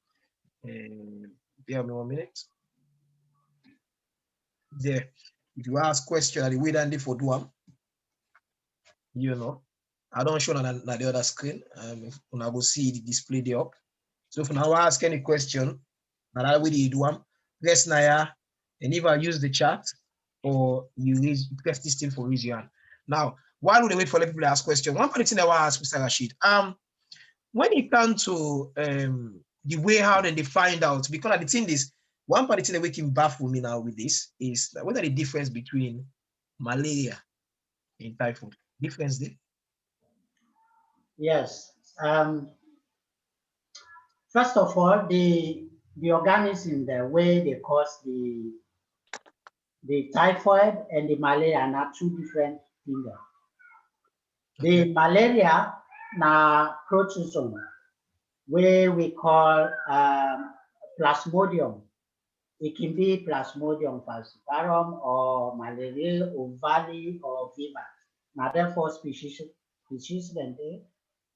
Bear me 1 minute. There. If you ask question, the way that they for do them, you know. I don't show on the other screen. When I will see the display there up. So if now ask any question, and I will do one, press Naya, and if I use the chat or you press this thing for raise your hand. Now, while we wait for people to ask questions, one funny thing I want to ask Mr. Rashid, when it comes to the way how they find out, because the thing is, one funny thing that we can baffle me now with this is what are the difference between malaria and typhoid? Difference there? Yes. First of all, the organism, the way they cause the typhoid and the malaria are two different things. The malaria na protozoan, where we call Plasmodium. It can be Plasmodium falciparum or Malaria ovale or vivax. Now, therefore, species then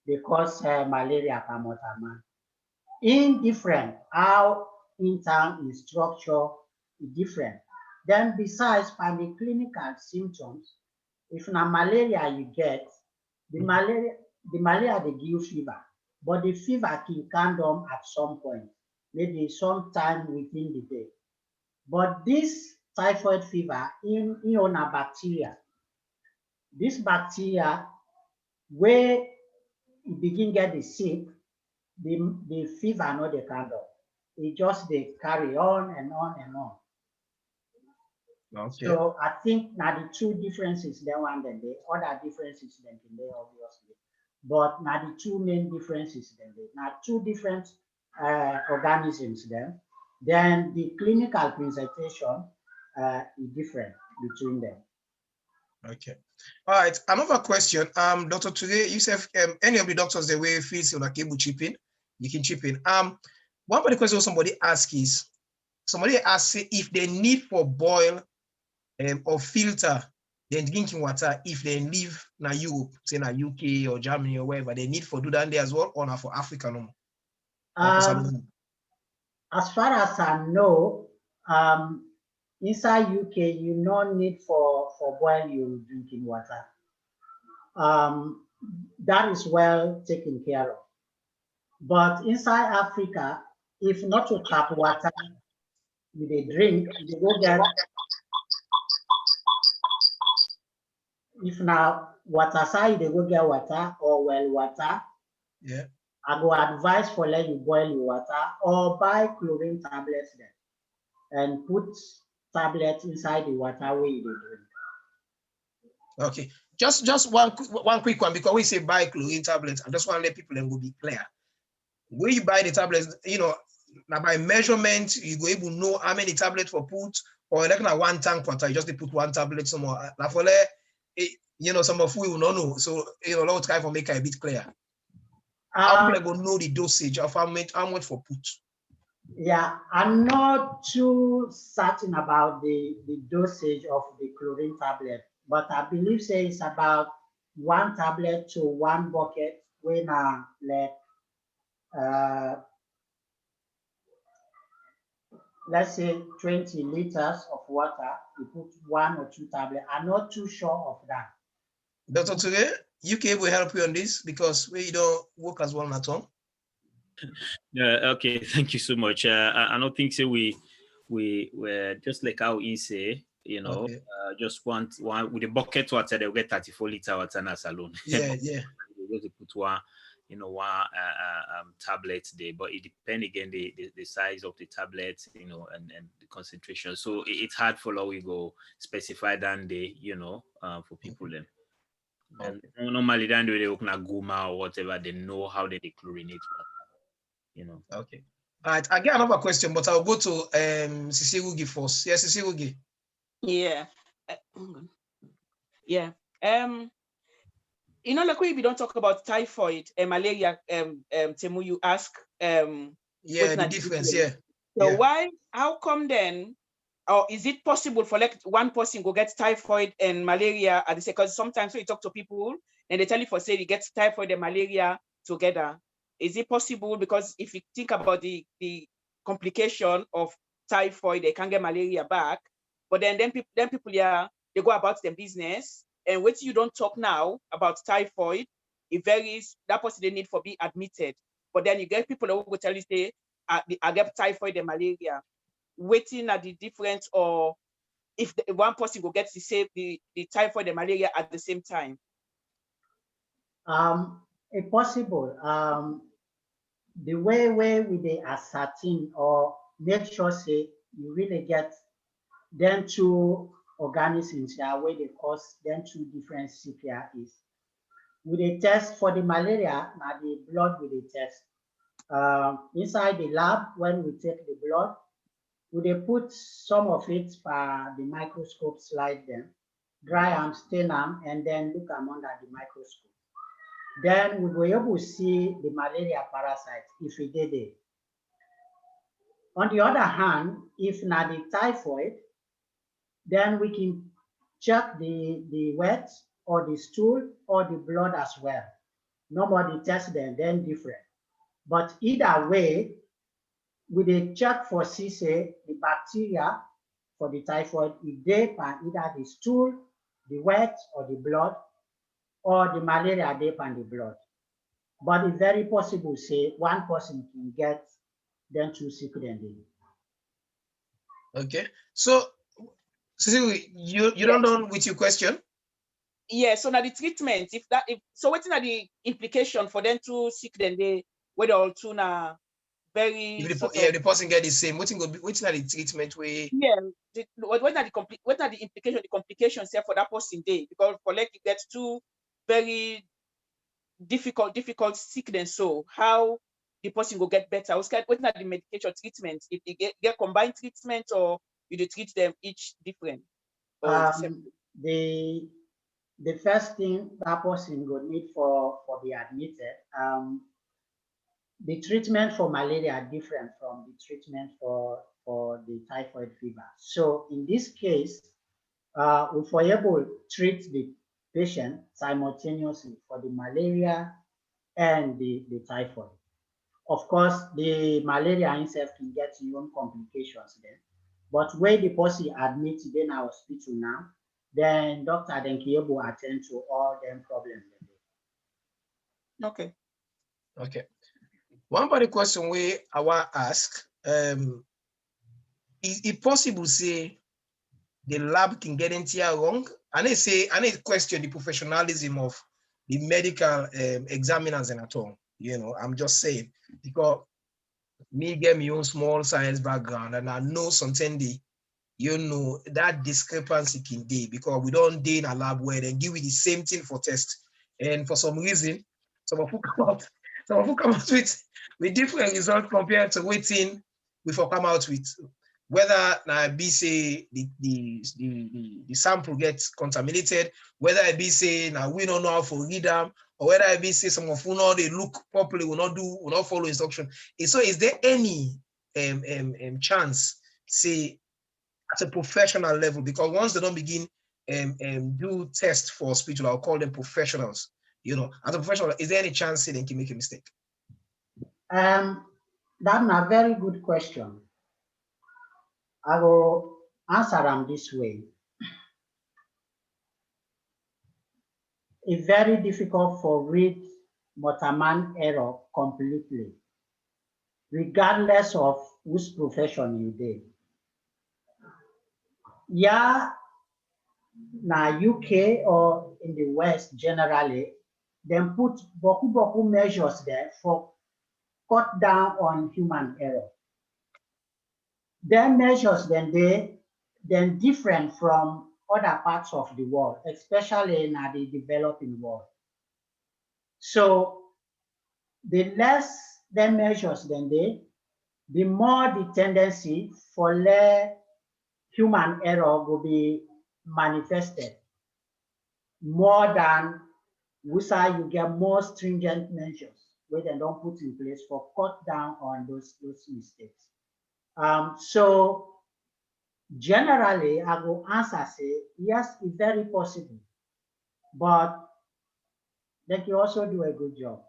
they cause malaria pamotama. Indifferent, how in term in structure is different. Then besides from the clinical symptoms, if na malaria you get, the malaria they give fever, but the fever can come at some point, maybe sometime within the day. But this typhoid fever in a bacteria. This bacteria, where it begin get the sick, the fever not the candle. It just they carry on and on and on. Okay. So I think now the two differences there one then the other differences then can they obviously. But now the two main differences then they now two different organisms then the clinical presentation is different between them. Okay. All right. Another question. Dr. Today, you said any of the doctors the way feels like able chip in, you can chip in. One of the questions somebody asks is somebody asks if they need for boil or filter then drinking water if they live in Europe, say in UK or Germany or wherever, they need for do that there as well, or not for Africa no more? As far as I know, inside UK, you no need for boil your drinking water. That is well taken care of. But inside Africa, if not to tap water, with a drink, you go get. If now water side, they go get water or well water. Yeah. I go advise for let you boil your water or buy chlorine tablets then and put tablets inside the water where you drink. Okay, just one quick one, because we say buy chlorine tablets. I just want to let people then go be clear. Where you buy the tablets, you know, now by measurement, you go able to know how many tablets for put, or like na one tank water, you just put one tablet somewhere. Now for you know, some of we will not know. So you know, a lot of time for make it a bit clear. How people go know the dosage of how much for put. Yeah, I'm not too certain about the dosage of the chlorine tablet, but I believe say it's about one tablet to one bucket when let's say 20 liters of water, you put one or two tablets. I'm not too sure of that. Dr. Toure, UK will help you on this because we don't work as well at all. Yeah, okay, thank you so much. I don't think so. We just like how he say, you know, okay. Just one with the bucket water, they'll get 34 liter water in a salon. Yeah, yeah. They just put one, you know, one tablet there, but it depends again the size of the tablet, you know, and the concentration. So it's hard for how we go specify that day, you know, for people then. And normally then they open a guma or whatever, they know how they chlorinate water. You know. Okay. All right. I get another question, but I'll go to Sisirugi first. Yes, Sisirugi. Yeah. Yeah. You know, like we don't talk about typhoid and malaria, Temu, you ask yeah, the difference, yeah. So why, how come then, or is it possible for like one person go get typhoid and malaria at the same? Because sometimes when you talk to people and they tell you for say you get typhoid and malaria together. Is it possible? Because if you think about the complication of typhoid, they can get malaria back. But then people yeah, they go about their business. And what you don't talk now about typhoid, it varies. That person they need for be admitted. But then you get people who will tell you say, I get typhoid and malaria. Waiting at the difference, or if one person will get the typhoid and malaria at the same time. It's possible. The way we they ascertain or make sure say you really get them two organisms here where they cause them two different CPR is. With a test for the malaria, now the blood with a test. inside the lab, when we take the blood, we put some of it by the microscope slide them, dry them, stain them, and then look them under the microscope. Then we were able to see the malaria parasite if it did it. On the other hand, if not the typhoid, then we can check the wet or the stool or the blood as well. Nobody test them, then different. But either way, we dey check for see say the bacteria for the typhoid, if they pan either the stool, the wet or the blood, or the malaria they pan the blood. But it's very possible say one person can get them too sick than they. Okay. So you don't know with your question? Yeah, so now the treatment, so what are the implication for them to sick then they whether all two now very if the person get the same, what are the treatment way? Yeah, what are the implication, the complications here for that person day? Because for like you get two very difficult sickness. So how the person will get better? What are the medication treatment? If they get combined treatment or you treat them each different? The first thing that person will need for be admitted, the treatment for malaria are different from the treatment for the typhoid fever. So in this case, if we're able to treat the patient simultaneously for the malaria and the typhoid. Of course, the malaria itself can get its own complications then. But where the person admits in our hospital now, then doctor then can able to attend to all them problems. Okay. Okay. One body question we I want to ask, is it possible to say the lab can get into here wrong? And I question the professionalism of the medical examiners and at all. You know, I'm just saying, because me get my own small science background and I know something you know that discrepancy can be because we don't do in a lab where they give you the same thing for test. And for some reason, some of who come out with different results compared to waiting before come out with. Whether now be say the sample gets contaminated, whether it be say now we don't know how to read them, or whether it be say some of who know they look properly, will not follow instruction. So is there any chance, say, at a professional level, because once they don't begin do tests for hospital, I'll call them professionals. You know, as a professional, is there any chance they can make a mistake? That's a very good question. I will answer them this way. It's very difficult for read Motorman error completely, regardless of which profession you did. Yeah, now UK or in the West generally, then put boku measures there for cut down on human error. Their measures then different from other parts of the world, especially in the developing world. So the less their measures the more the tendency for human error will be manifested, more than you get more stringent measures where they don't put in place for cut down on those mistakes. So generally, I will answer say, yes, it's very possible, but they can also do a good job.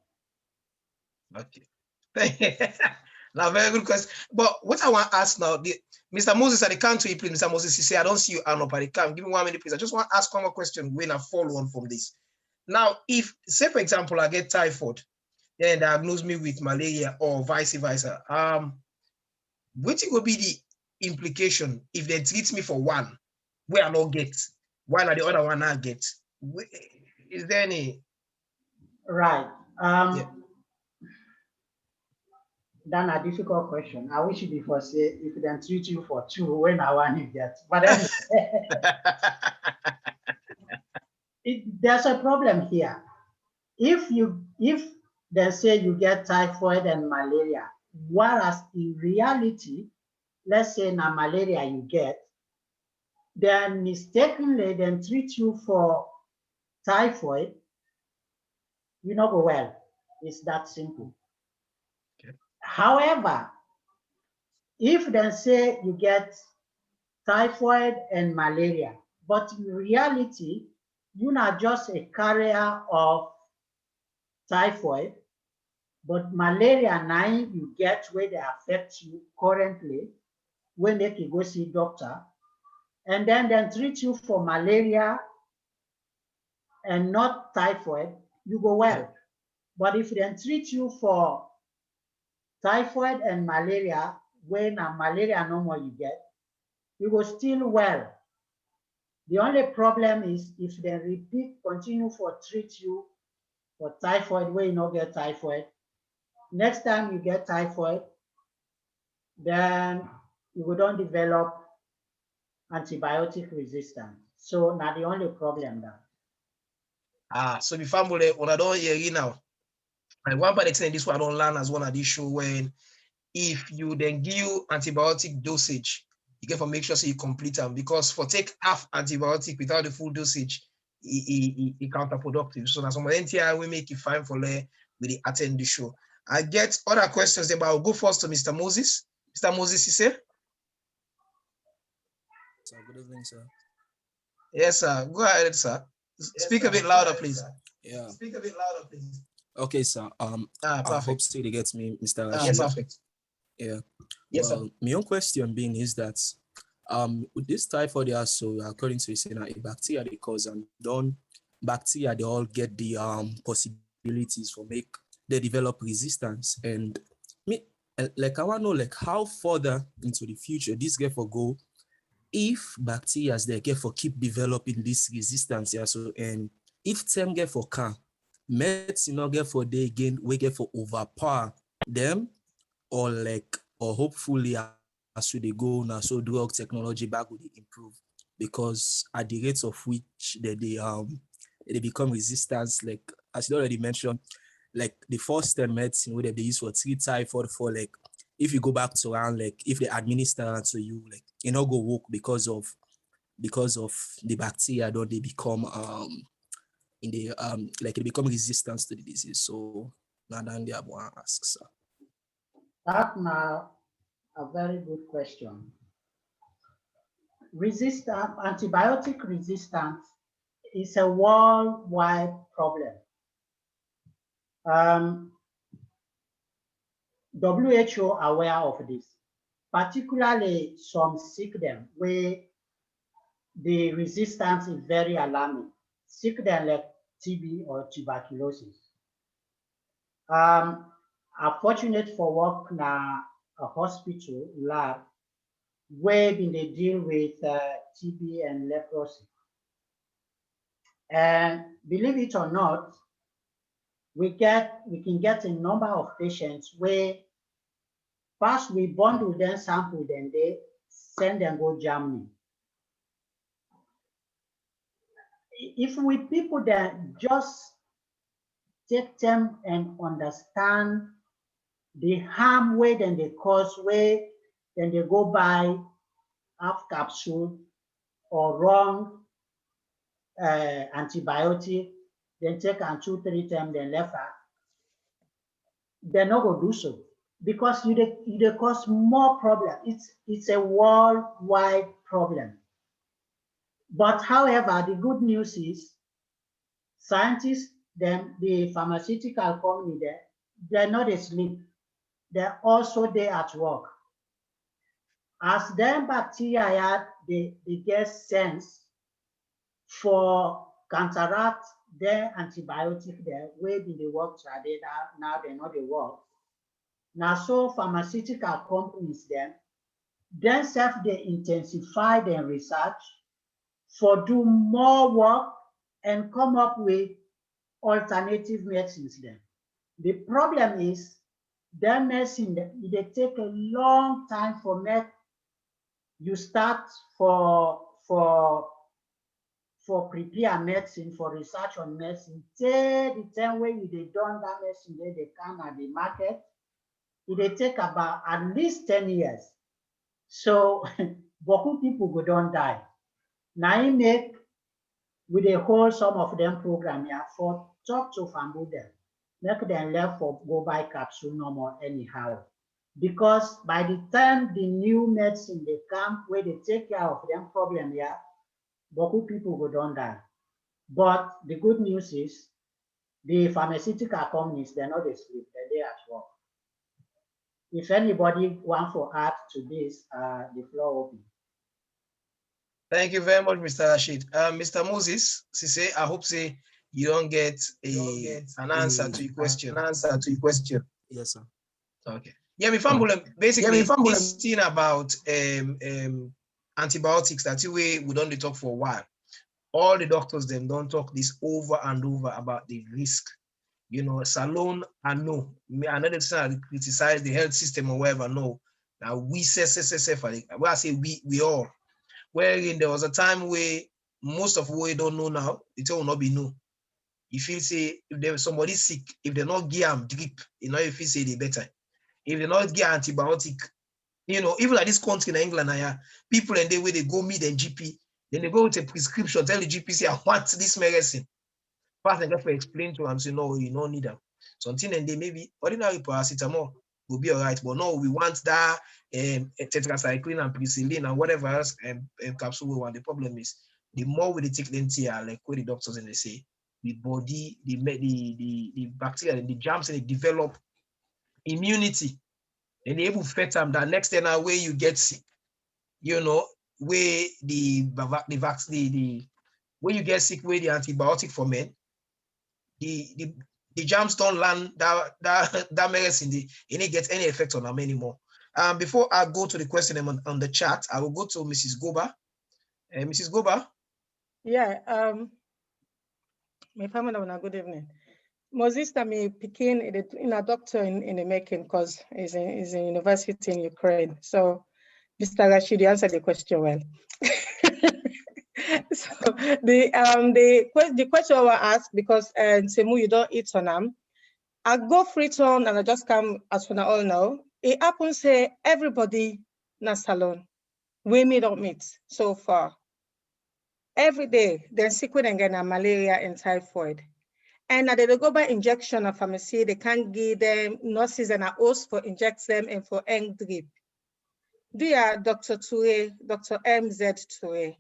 Okay. Now, very good question. But what I want to ask now, Mr. Moses at the country, please, Mr. Moses, you say, I don't see you, Arnold, but I can't. Give me 1 minute, please. I just want to ask one more question when I follow on from this. Now, if, say, for example, I get typhoid, then diagnose me with malaria or vice versa, what will be the implication if they treat me for one, where I not get, while the other one I get? Is there any? Right. That's a difficult question. I wish you before say if they treat you for two, when I want to get. But anyway, there's a problem here. If then say you get typhoid and malaria. Whereas in reality, let's say now malaria you get, then mistakenly then treat you for typhoid, you not go well. It's that simple. Okay. However, if then say you get typhoid and malaria, but in reality, you're not just a carrier of typhoid, but malaria now you get where they affect you currently, when they can go see doctor, and then treat you for malaria and not typhoid, you go well. But if they treat you for typhoid and malaria, when malaria no more you get, you go still well. The only problem is if they repeat, continue for treat you for typhoid, where you not get typhoid. Next time you get typhoid, then you will don't develop antibiotic resistance. So now the only problem that. So before when I don't hear you now, and one part extent this one I don't learn as one of these show when if you then give antibiotic dosage, you get to make sure so you complete them, because for take half antibiotic without the full dosage, it counterproductive. So now some NTI we make it fine for with the attend the show. I get other questions there, but I'll go first to Mr. Moses. Mr. Moses, you say? Sir, good evening, sir. Yes, sir. Go ahead, sir. Speak a bit louder, please. Yeah. Speak a bit louder, please. Okay, sir. I hope Steve gets me, Mr. Rashid. Yes, perfect. Yeah. Yes, well, sir. My own question being is that with this typhoid, so according to saying a bacteria they cause, and don't bacteria they all get the possibilities for make they develop resistance. And me like I want to know like how further into the future this get for go if bacteria they get for keep developing this resistance. Yeah. So and if them get for medicine not get for they again we get for overpower them, or hopefully as they go now, so drug technology back will improve, because at the rates of which they become resistance, like as you already mentioned, like the first 10 medicine where they use for 3 typhoid for like if you go back to around like if they administer to you like you know go work because of the bacteria, don't they become in the like they become resistant to the disease. So now then they have one ask, sir. That's now a very good question. Antibiotic resistance is a worldwide problem. WHO aware of this, particularly some sickness where the resistance is very alarming. Sickness like TB or tuberculosis. I'm fortunate for work na a hospital lab where they deal with TB and leprosy. And believe it or not, we can get a number of patients where first we bundle them sample, then they send them go Germany. If we people that just take them and understand the harm where then they cause, where then they go buy half capsule or wrong antibiotic, then take and 2-3 times, then left her, they're not going to do so, because they cause more problem. It's a worldwide problem. But however, the good news is scientists, the pharmaceutical company they're not asleep. They're also there at work. As them bacteria, they get sense for counteract their antibiotic there, where did they work today, now they know they work. Now, so pharmaceutical companies themselves they intensify their research for do more work and come up with alternative medicines then. The problem is their medicine, they take a long time for you start for for prepare medicine, for research on medicine, till the time when you dey done that medicine, they come at the market, it take about at least 10 years. So, beaucoup people go don't die. Now, I make with a whole some of them program here for talk to family them, make them left for go buy capsule no more anyhow. Because by the time the new medicine they come where they take care of them problem here, beaucoup people go don't die. But the good news is the pharmaceutical companies, they're not asleep, they're there at work. If anybody want to add to this, the floor open. Thank you very much, Mr. Rashid. Mr. Moses, say I hope say you don't get an answer to your question. Yes, sir. Okay. Yeah, basically this thing about antibiotics, that's the way we don't talk for a while. All the doctors then don't talk this over and over about the risk. You know, Salone, I know. I know they criticize the health system or whatever. No. Now we say, well, I say we all. Wherein there was a time where most of what we don't know now, it will not be known. If you say if there's somebody sick, if they're not give them drip, you know, if you say they better. If they're not give antibiotic, you know, even like this country in England, people and they where they go meet and GP, then they go with a prescription, tell the GP say I want this medicine. First, they have to explain to them, say no, you don't need them. Something and they maybe ordinary paracetamol will be all right, but no, we want that tetracycline and penicillin and whatever else capsule we want. The problem is the more we take the NTR, like what the doctors and they say, the body, the bacteria and the germs and they develop immunity, and they able to fight them. That next thing now where you get sick, you know, where the when you get sick, where the antibiotic for men, the germs don't land that medicine, it didn't get any effect on them anymore. Before I go to the question on the chat, I will go to Mrs. Goba. Mrs. Goba. Yeah, my family, good evening. Moses, me picking in a doctor in the making because he's in university in Ukraine. So, Mr. Rashid, you answered the question well. So the question I was asked because Semu, you don't eat on them. I go free turn and I just come as we all know. It happens say everybody na salon. We don't meet so far. Every day, they're sick with malaria and typhoid. And they go by injection of pharmacy, they can't give them nurses and a host for inject them and for end drip. Dear Dr. Toure, Dr. MZ Toure,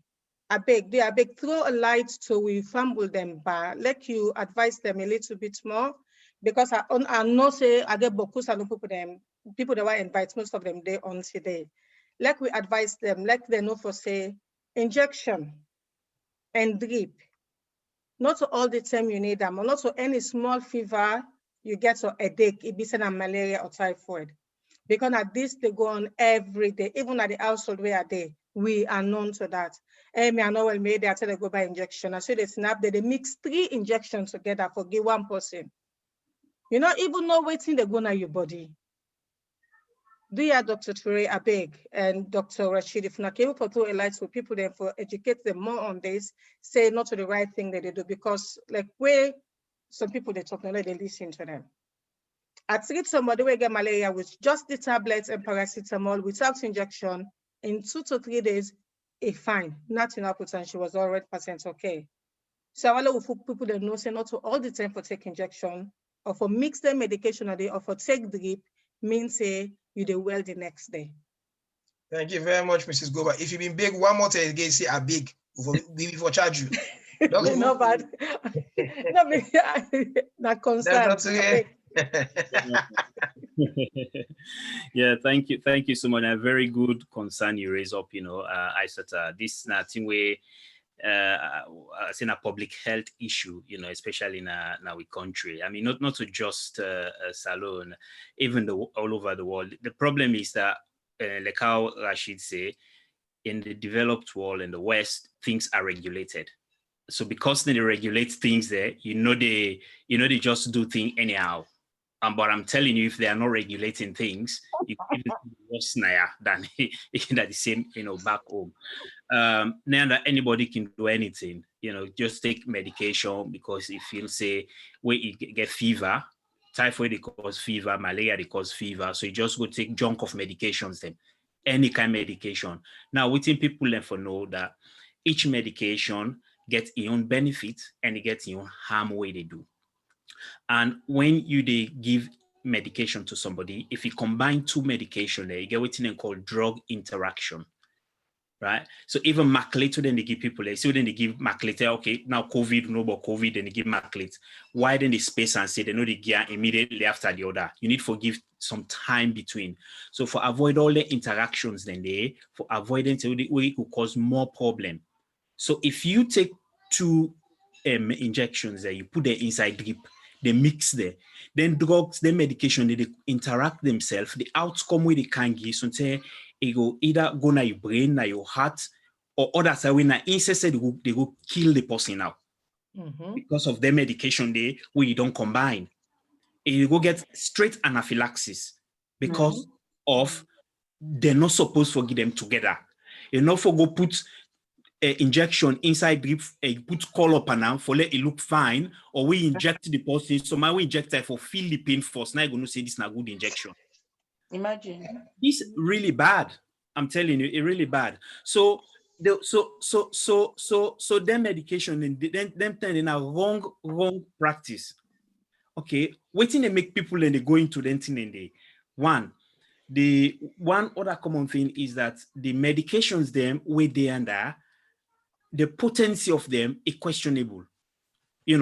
I beg, throw a light to we fumble them, but let you advise them a little bit more because I know say I get bokus and people that want invite most of them they on today. Like we advise them, like they know for say injection and drip. Not all the time you need them, or not to any small fever you get or headache, it be said malaria or typhoid. Because at this they go on every day, even at the household where they we are known to that. I know well made they tell they go by injection. I say they snap they mix 3 injections together for give one person. You not even know waiting they go on your body. Do you, Dr. Toure, I beg, and Dr. Rashid, if not able to throw a light for people then for educate them more on this, say not to the right thing that they do, because like where some people they talk, they listen to them. I treat somebody who get malaria with just the tablets and paracetamol without injection in 2 to 3 days, it's fine. Nothing happens and she was 100% okay. So I will people that know say not to all the time for take injection or for mix their medication or for take drip means say you do well the next day. Thank you very much, Mrs. Goba. If you've been big one more time again, say I big before charge you. No bad. No, not concern. Yeah, thank you so much. A very good concern you raise up. You know, I said this nothing way. It's in a public health issue, you know, especially in our country. I mean, not to just Salone, even all over the world. The problem is that, like how Rashid say, in the developed world, in the West, things are regulated. So because they regulate things there, they just do things anyhow. But I'm telling you, if they are not regulating things, you can even worse than the same, back home. Now that anybody can do anything, just take medication because it feels say when you get fever, typhoid they cause fever, malaria they cause fever. So you just go take junk of medications then, any kind of medication. Now within people learn for know that each medication gets its own benefit and it gets its own harm way they do. And when they give medication to somebody, if you combine two medication there, you get what they call drug interaction. Right? So even maclate, then they give people, so then they give maclate, okay, now COVID, no about COVID, then they give maclate. Why then they space and say they know they get immediately after the other? You need to give some time between. So for avoid all the interactions then for avoidance, it could cause more problem. So if you take two injections there, you put them inside drip, they mix there, then drugs, then medication, they interact themselves, the outcome where they can give, so say, it go either go na your brain, na your heart, or other side when they go kill the person now. Because of the medication where you don't combine. And you go get straight anaphylaxis because of they're not supposed to get them together. You know, for go put injection inside drip, put color panel for let it look fine, or we inject the person. So my we inject it for feel the pain first. Now you're gonna say this is not good injection. Imagine. This really bad. I'm telling you, it's really bad. So their medication and them turning a wrong practice. Okay, waiting to make people and they go into the thing and they the one other common thing is that the medications them where they under the potency of them is questionable.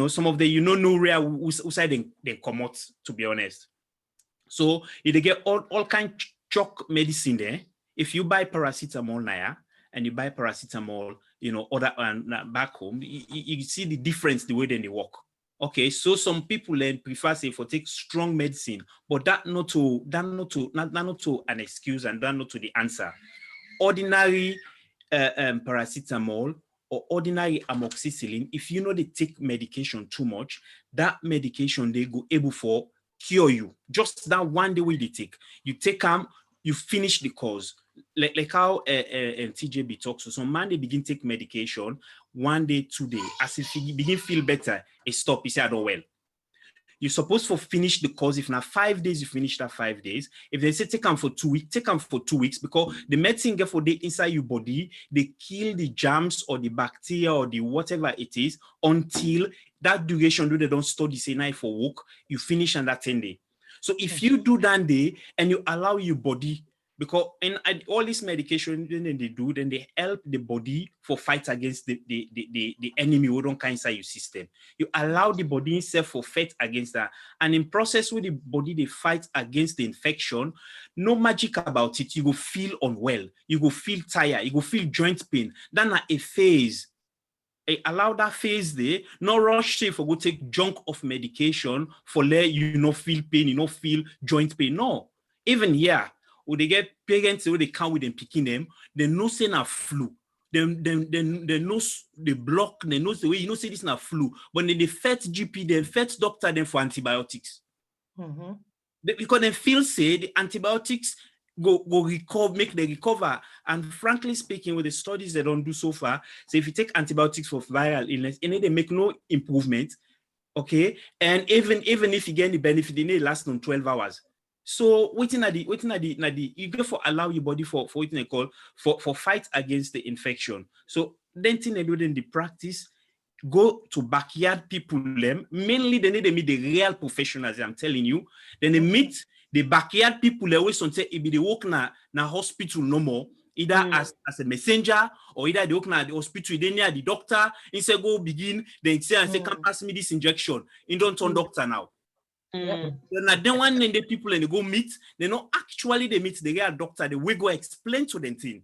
Some of the no real who side they come out, to be honest. So if they get all kind chalk medicine there, if you buy paracetamol now and you buy paracetamol, other back home, you see the difference the way they work. Okay, so some people then prefer say for take strong medicine, but that not to an excuse and that not to the answer. Ordinary paracetamol or ordinary amoxicillin, if they take medication too much, that medication they go able for cure you. Just that one day we they take. You take them, you finish the course. Like how TJB talks. So some man they begin take medication 1 day, 2 days. As if he begin feel better, it stop. He say I don't well. You're supposed to finish the course. If now 5 days, you finish that 5 days. If they say take them for 2 weeks, take them for 2 weeks because the medicine get for the inside your body, they kill the germs or the bacteria or the whatever it is until that duration do they don't study say night for work, you finish on that 10 day. So if you do that day and you allow your body, because in all this medication then they do, then they help the body for fight against the enemy who don't come inside your system. You allow the body itself for fight against that. And in process with the body, they fight against the infection. No magic about it. You go feel unwell. You go feel tired. You go feel joint pain. That's not a phase. Allow that phase there. No rush say for go take junk of medication for let feel pain, feel joint pain. No. Even here, when they get parents who they come with them picking them, they know say na flu. They know the block, they know the way say this na flu. But then the first GP, the first doctor them for antibiotics. Because they feel say the antibiotics go recover, make them recover. And frankly speaking, with the studies they don't do so far, so if you take antibiotics for viral illness, and they make no improvement, okay, and even if you get the benefit, they need last on 12 hours. So waiting at the you go for allow your body for what they call for fight against the infection. So then thing they do in the practice, go to backyard people them. Mainly they need to meet the real professionals, I'm telling you. Then they meet the backyard people they always say if they work na hospital no more, either as a messenger or either they work na the hospital, they near the doctor, and say go begin, then say and say, come pass me this injection. You don't turn doctor now. Then one and the people and they go meet, they know actually they meet the real doctor, they will go explain to them thing.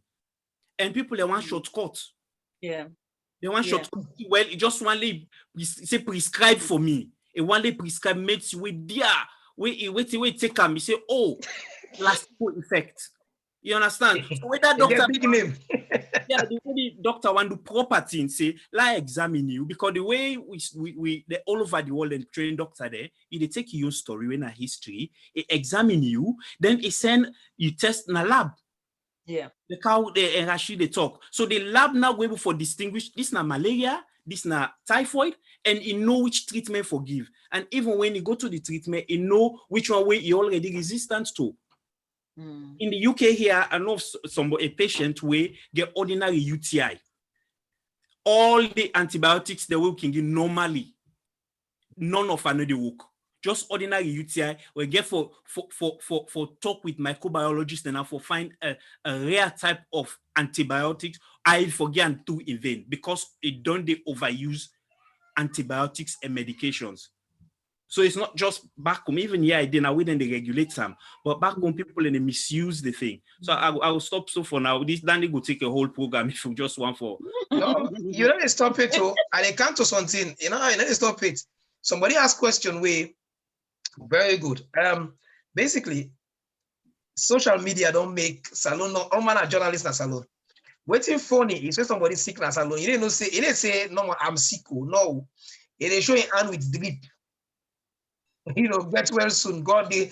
And people they want shortcut. Yeah. They want shortcut. Well, it just one day say prescribe for me. And one day prescribe medicine with wait take them. You say, oh, placebo effect. You understand? So with that doctor big name. yeah, the way the doctor want to do proper things, say, like examine you, because the way we all over the world and train doctor there, they take your story when a history, it examine you, then it send you test in a lab. Yeah. The cow and Rashid they talk. So the lab now go able for distinguish this na malaria, this now typhoid, and he know which treatment for give. And even when he go to the treatment, he know which one way he already resistant to. In the UK here, I know a patient way get ordinary UTI. All the antibiotics they will can give normally, none of another work. Just ordinary UTI, we get for talk with microbiologists and for find a rare type of antibiotics. I forget to in vain because it don't they overuse antibiotics and medications. So it's not just back home, even here, within they regulate some, but back home people and they misuse the thing. So I will stop so for now. This Danny will take a whole program if you just want for. No, you don't stop it too. And they come to something, you know, you stop it. Somebody asked question way very good. Basically, social media don't make salon, no man a journalist na salon. Waiting funny is when somebody sick na salon. You didn't say, you didn't say no, I'm sick. No, it show your hand with drip. You know, get well soon. God, the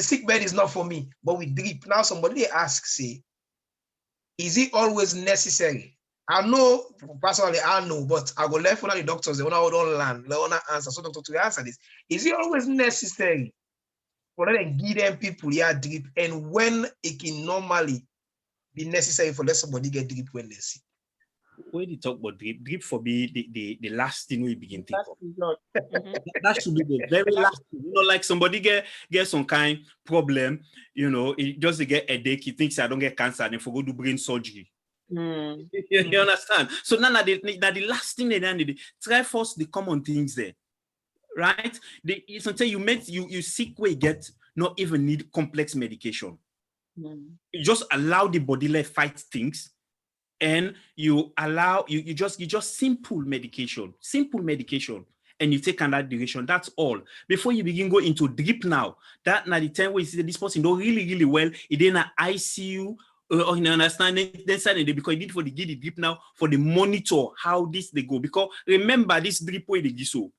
sick bed is not for me, but with drip. Now somebody asks, say, is it always necessary? I know, personally, I know, but I go left for the doctors, they don't learn, they want to answer. So doctor to answer this, is it always necessary for them to give them people here drip, and when it can normally be necessary for let somebody get drip when they sick? When you talk about drip for be the last thing we begin to think of. Mhm. That should be the very last thing. You know, like somebody get some kind problem, you know, it just get a headache, he thinks I don't get cancer, and for go do brain surgery. You understand? So now the last thing they did, try first the common things there. Right? Sometimes you sick way get not even need complex medication. You just allow the body let fight things. And you allow you just simple medication, and you take on that duration. That's all. Before you begin go into drip now, that now the time where you see this person do really well, it in a ICU or you understand then suddenly because you need for the give the drip now for the monitor how this they go. Because remember this drip way they give so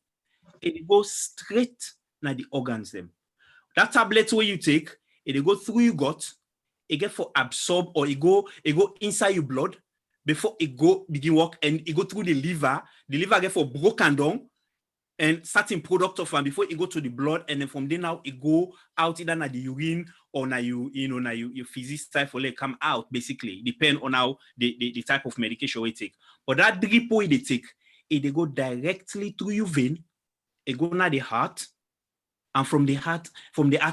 it goes straight now the organs them. That tablet where you take, it go through your gut, it get for absorb or it go inside your blood. Before it go begin work and it go through the liver get for broken down and certain product of and before it go to the blood, and then from there now it go out either na the urine or na you physics type for come out basically depend on how the type of medication we take. But that drip way they take it they go directly through your vein, it go na the heart. And from the heart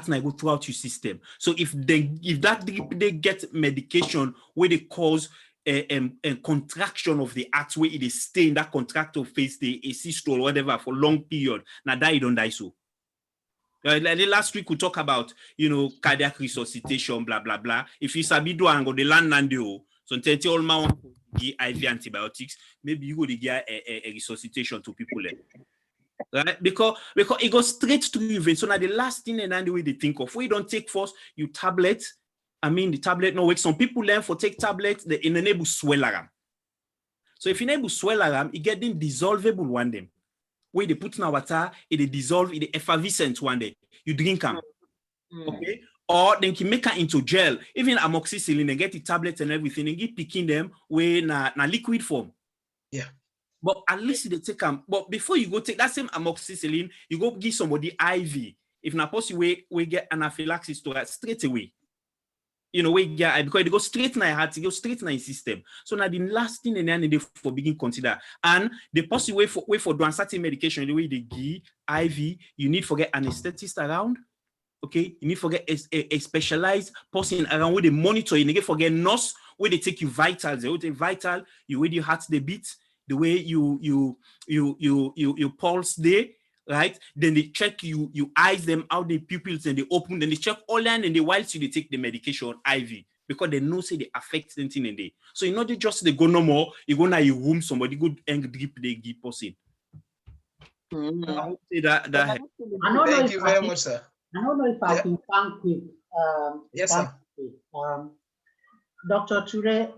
now go throughout your system. So if that drip they get medication where they cause a contraction of the heart where it is stay in that contractile phase, a systole or whatever for long period. Now that you don't die so. Like last week we talk about cardiac resuscitation, blah blah blah. If you sabi do and go the land nandio, so tell all my give IV antibiotics, maybe you go to give a resuscitation to people there. Right? Because it goes straight to your vein. So now the last thing and the way they think of, we don't take first you tablet. I mean the tablet no work. Some people learn for take tablets, they enable swelleram. So if you enable swelleram, it get them dissolvable one day. Where they put in water, it dissolve, it effervescent one day. You drink them. Okay? Or then you make it into gel. Even amoxicillin, they get the tablets and everything, and keep picking them where na liquid form. Yeah. But at least they take them. But before you go take that same amoxicillin, you go give somebody IV. If not possible, we get anaphylaxis to that straight away. We get because it goes straight in your heart, it goes straight in your system. So now the last thing they for begin consider. And the possible way for doing certain medication, the way they give IV, you need to get anesthetist around. Okay, you need to get a specialized person around with the monitor. You need to forget nurse where they take you vitals. They will take vital, you way your heart they beat, the way you pulse there, right? Then they check you eyes them out the pupils and they open, then they check all that and they whilst you they take the medication IV because they know say they affect something in there. So you know they just they go no more, you go now your room, somebody good and drip they give person. I hope say that Thank you very much, sir. I don't know if I can come quick. Yes, sir. Dr. Ture,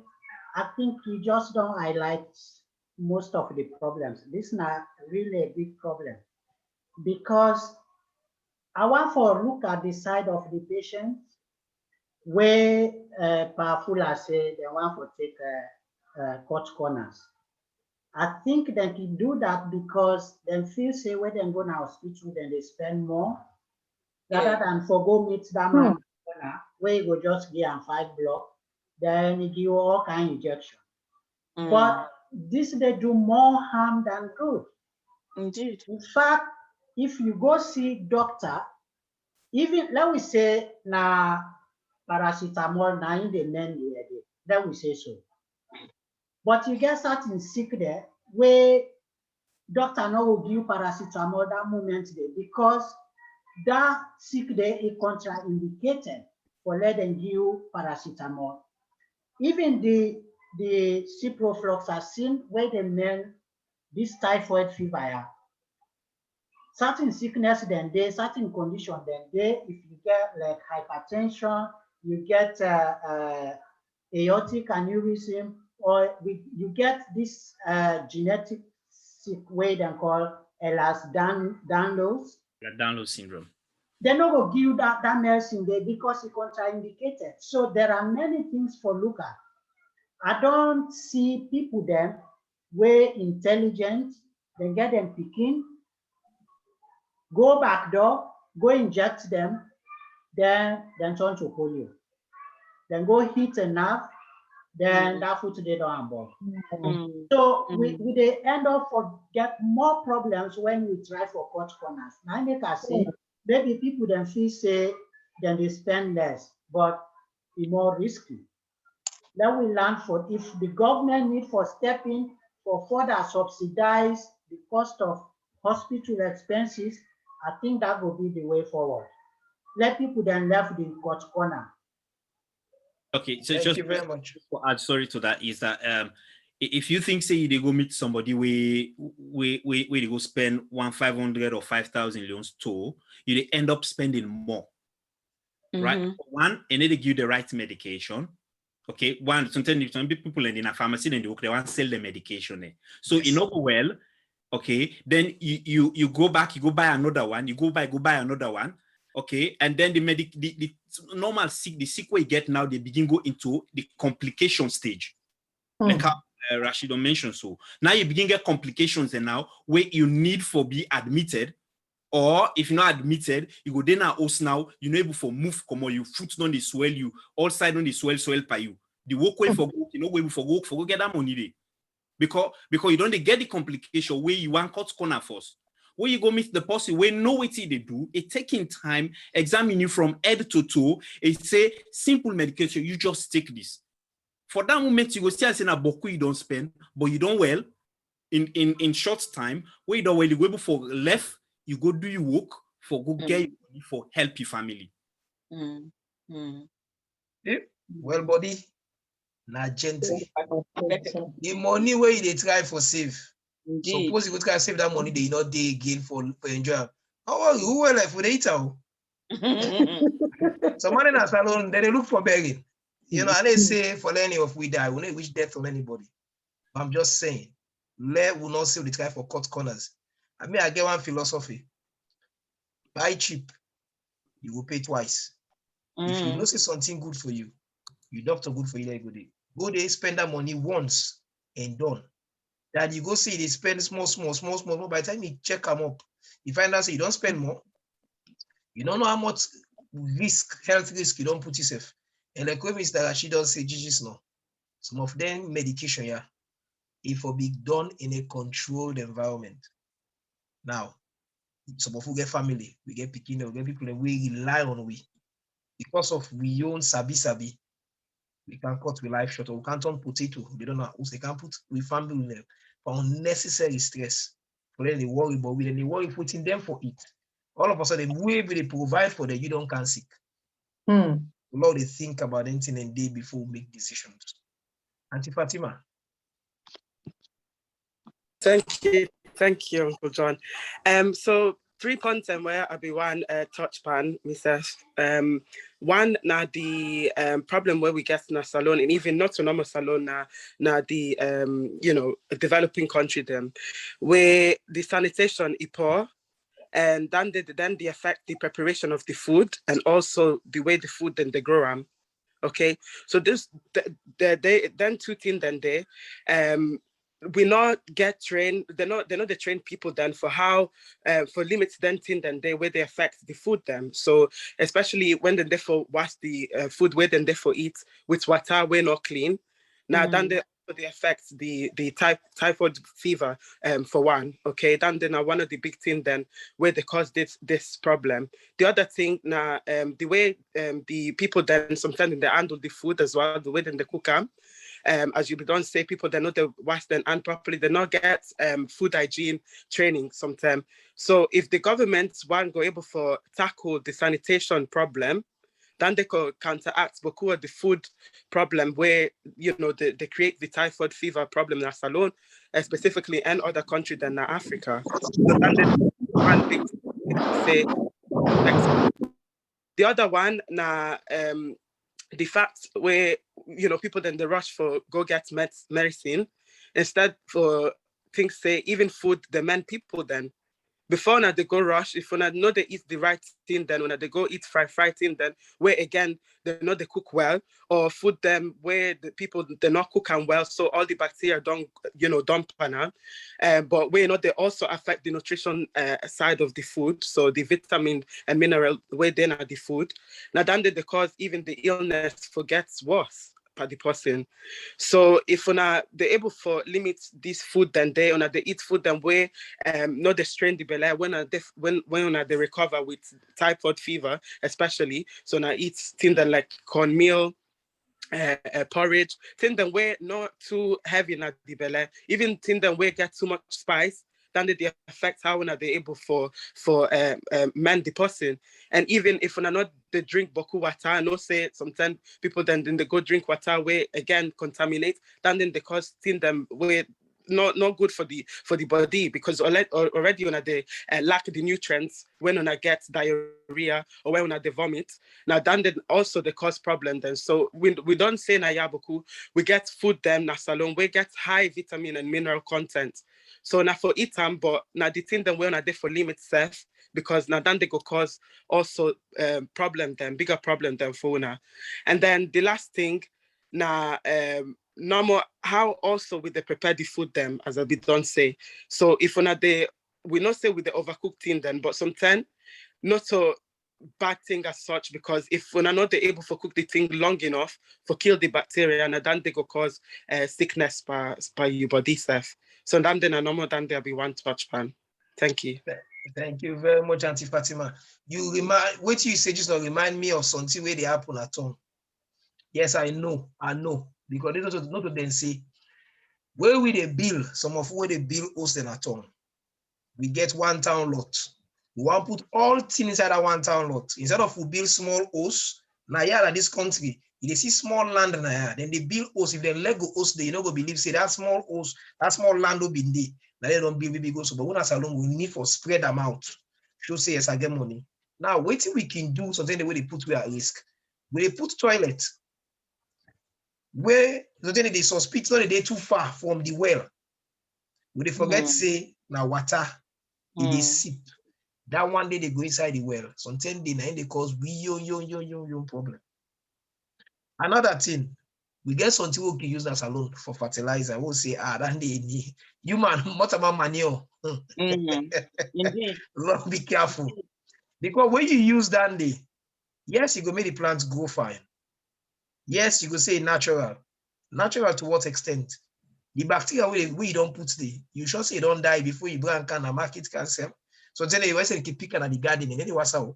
I think you just don't highlight most of the problems. This is not really a big problem because I want to look at the side of the patient where powerful I say they want to take cut corners. I think they can do that because they feel say when they go to hospital, then they spend more rather than for go meet that man where you go just give am 5 block, then he give you all kind of injection. But this they do more harm than good. Indeed. In fact, if you go see doctor, even let we say na paracetamol na in the men let we say so. But you get certain sick there where doctor no will give paracetamol that moment there because that sick there is contraindicated for let them give paracetamol. Even the ciprofloxacin where they men this typhoid fever, certain sickness then there, certain condition then there. If you get like hypertension, you get aortic aneurysm, or you get this genetic sick way they call Ehlers-Danlos. Danlos syndrome. They're not going to give you that medicine there because it's contraindicated. So there are many things for look at. I don't see people then way intelligent, they get them picking, go back door, go inject them, then turn to polio. Then go hit a nerve, then that foot they don't above. So we they end up for get more problems when we try for cut corners. Now make I say maybe people then feel say then they spend less, but it's more risky. Then we learn for if the government need for stepping for further subsidize the cost of hospital expenses, I think that will be the way forward. Let people then left the cut corner. Okay, so Thank just you very much. add sorry to that is that if you think say they go meet somebody we they go spend 1,500 or 5,000 loans to, you they end up spending more, right? One, and then they give you the right medication. Okay, one sometimes some people in a pharmacy and they want to sell the medication. So Yes. you know well, okay, then you go back, you go buy another one, you go buy another one. Okay, and then the normal sick, the sick way you get now, they begin go into the complication stage. Like how Rashid mentioned. So now you begin get complications and now where you need for be admitted, or if you're not admitted, you go then house now, you're not able for move, come on, you foot on the swell, you all side on the swell by you. The walk way for go, you know, way for go get that money there. Because you don't get the complication where you want cut corner first. Where you go meet the person where know what they do, it taking time, examine you from head to toe, it say simple medication, you just take this. For that moment, you go still say na boku you don't spend, but you don't well in short time, where you don't well, you go able for left, you go do your work for go get for help your family. Wẹll Bɔdi na Gentri. The money where they try for save. Indeed. Suppose you go try save that money, they not day again for enjoy. Who will like for the eater? Somebody in a salon, then they look for begging. You know, and they say for any of we die, we don't wish death on anybody. I'm just saying, let will not save the try for cut corners. I mean, I get one philosophy. Buy cheap, you will pay twice. If you know see something good for you, you doctor good for you every day. Go there, spend that money once and done. That you go see they spend small. By the time you check them up, you find out say you don't spend more. You don't know how much health risk you don't put yourself. And like when Mr. Rashid does say, GG's no. Some of them medication, yeah, if will be done in a controlled environment. Now, some of us get family, we get picking, we get people that we rely on we. Because of we own sabi, we can cut with life short, or we can't turn potato. They don't know they can put with family for unnecessary stress. For them they worry about we, then they worry putting them for it. All of a sudden, way they provide for them, you don't can sick. Lord, they think about anything and day before we make decisions. Auntie Fatima. Thank you, Uncle John. So 3 content where I be one touch pan, Mr. One now the problem where we get in a salon, and even not a normal salon now the you know, a developing country them where the sanitation is poor, and then they affect the preparation of the food and also the way the food then they grow them. Okay, so this then 2 things then they we not get trained, they're not the trained people then for how for limits then thing then they where they affect the food them. So especially when they therefore wash the food where then therefore eat with water we're not clean. Now then they affect the typhoid fever for one. Okay, then are one of the big things then where they cause this problem. The other thing now the way the people then sometimes they handle the food as well, the way then they cook them. As you don't say, people they know they wash their hand properly, they not get food hygiene training sometimes. So if the government want go able to tackle the sanitation problem, then they could counteract the food problem where they create the typhoid fever problem in Salone, specifically in other countries than Africa. So then one big say the other one now the fact where people then they rush for go get medicine instead for things say even food the men people then before now they go rush if when I know they eat the right thing then when they go eat fried thing then where again they know they cook well or food them where the people they're not cooking well so all the bacteria don't dump on but where they also affect the nutrition side of the food, so the vitamin and mineral where they are the food now then they cause even the illness gets worse by the person. So if they're able to limit this food then they eat food then where not the strain the belly when they recover with typhoid fever especially, so now eat things that like cornmeal, porridge, things that were not too heavy in the belly, even things that were get too much spice, then they affect how they're able for man the person. And even if we're not they drink boku water, I know say sometimes people then they go drink water where again contaminate, then they cause things them where not good for the body because already when they lack the nutrients when they get diarrhea or when they vomit. Now then also they cause problem then. So we don't say na yabuku, we get food them na salon, we get high vitamin and mineral content. So now for eat them, but now the thing then when they for limit self because now then they go cause also problem then, bigger problem than for now. And then the last thing now normal how also with the prepare the food them as I be don't say. So if we not say with the overcooked thing then, but sometimes not so bad thing as such because if we're not able to cook the thing long enough for kill the bacteria and then they go cause sickness by your body self. So then a normal then there'll be one touch pan. Thank you. Thank you very much, Auntie Fatima. You what you say just remind me of something where they happen at home. Yes, I know, because they not to then say where we they build some of where they build host at home. We get 1 town lot. We want to put all things inside that 1 town lot. Instead of we build small hosts, now yeah, this country, they see small land now, then they build hosts. If they let go host, they not go believe say that small host, that small land will be there. Now they don't build big hosts, but when that's alone, we need for spread them out. Show say yes, I get money. Now, wait till we can do something the way they put we at risk. When they put toilet, where they suspect not they too far from the well. When they forget say now water, it is sip. That one day they go inside the well. Sometimes they cause yo problem. Another thing, we get something we can use as alone for fertilizer. We'll say, that day human, what about manure? Lord, be careful. Because when you use that day, yes, you go make the plants grow fine. Yes, you go say natural. Natural to what extent? The bacteria we don't put there, you should say don't die before you bring can market cancer. So then you say keep picking at the garden and then you was out.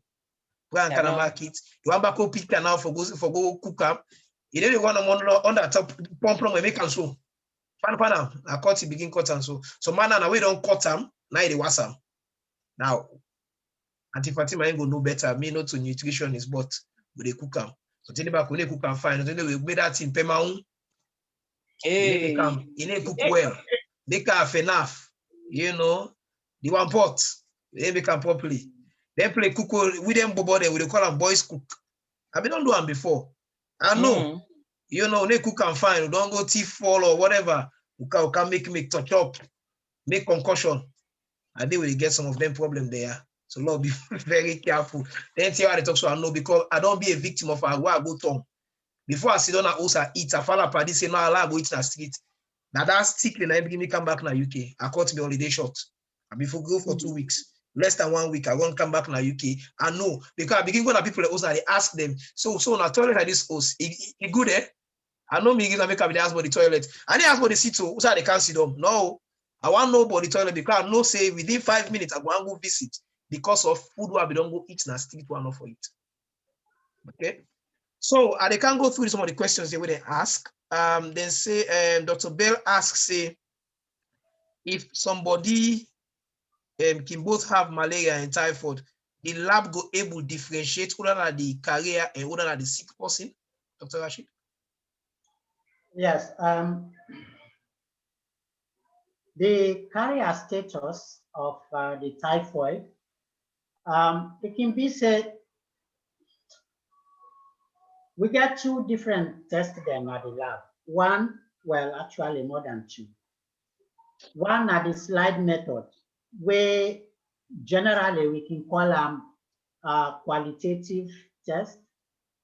Bring can market. You want back go pick now for go cook up. You don't want on that top pump we make and so. Pan I cut it begin cut and so. So man now we don't cut them, now they was them. Now Auntie Fatima ain't go know better. Me not to nutritionist, but we they cook them. So tell back when they cook and fine. Then we made that in Pemaun. Hey. They cook well. They can have enough. The 1 pot. They make them properly. They play cook with them bobody. We call them boys cook. I don't do them before. I know. They cook and fine. Don't go teeth fall or whatever. We can make touch up, make concussion. I think we get some of them problem there. So Lord, be very careful. Then see how they talk so I know because I don't be a victim of where I go tongue. Before I sit down at house, I eat. I fall apart. This say no, I go eat in the street. Now that's tickling. I begin me come back now UK. I caught me holiday short. I before go for 2 weeks. Less than 1 week, I won't come back now UK. I know because I begin going to people also they ask them. So na toilet like this house, it good eh? I know me gonna make up the ask about the toilet. I didn't ask about the seat so they can't sit down. No, I want to know about the toilet because I know say within 5 minutes I go visit because of food where we don't go eat and stick to enough for it. Okay. So they can go through some of the questions they would ask. Then say Dr. Bell asks say if somebody can both have malaria and typhoid, the lab go able to differentiate whether than the carrier and whether than the sick person, Dr. Rashid? Yes. The carrier status of the typhoid, it can be said we get 2 different tests them at the lab. One, well, actually more than 2. One at the slide method, where generally we can call them qualitative test.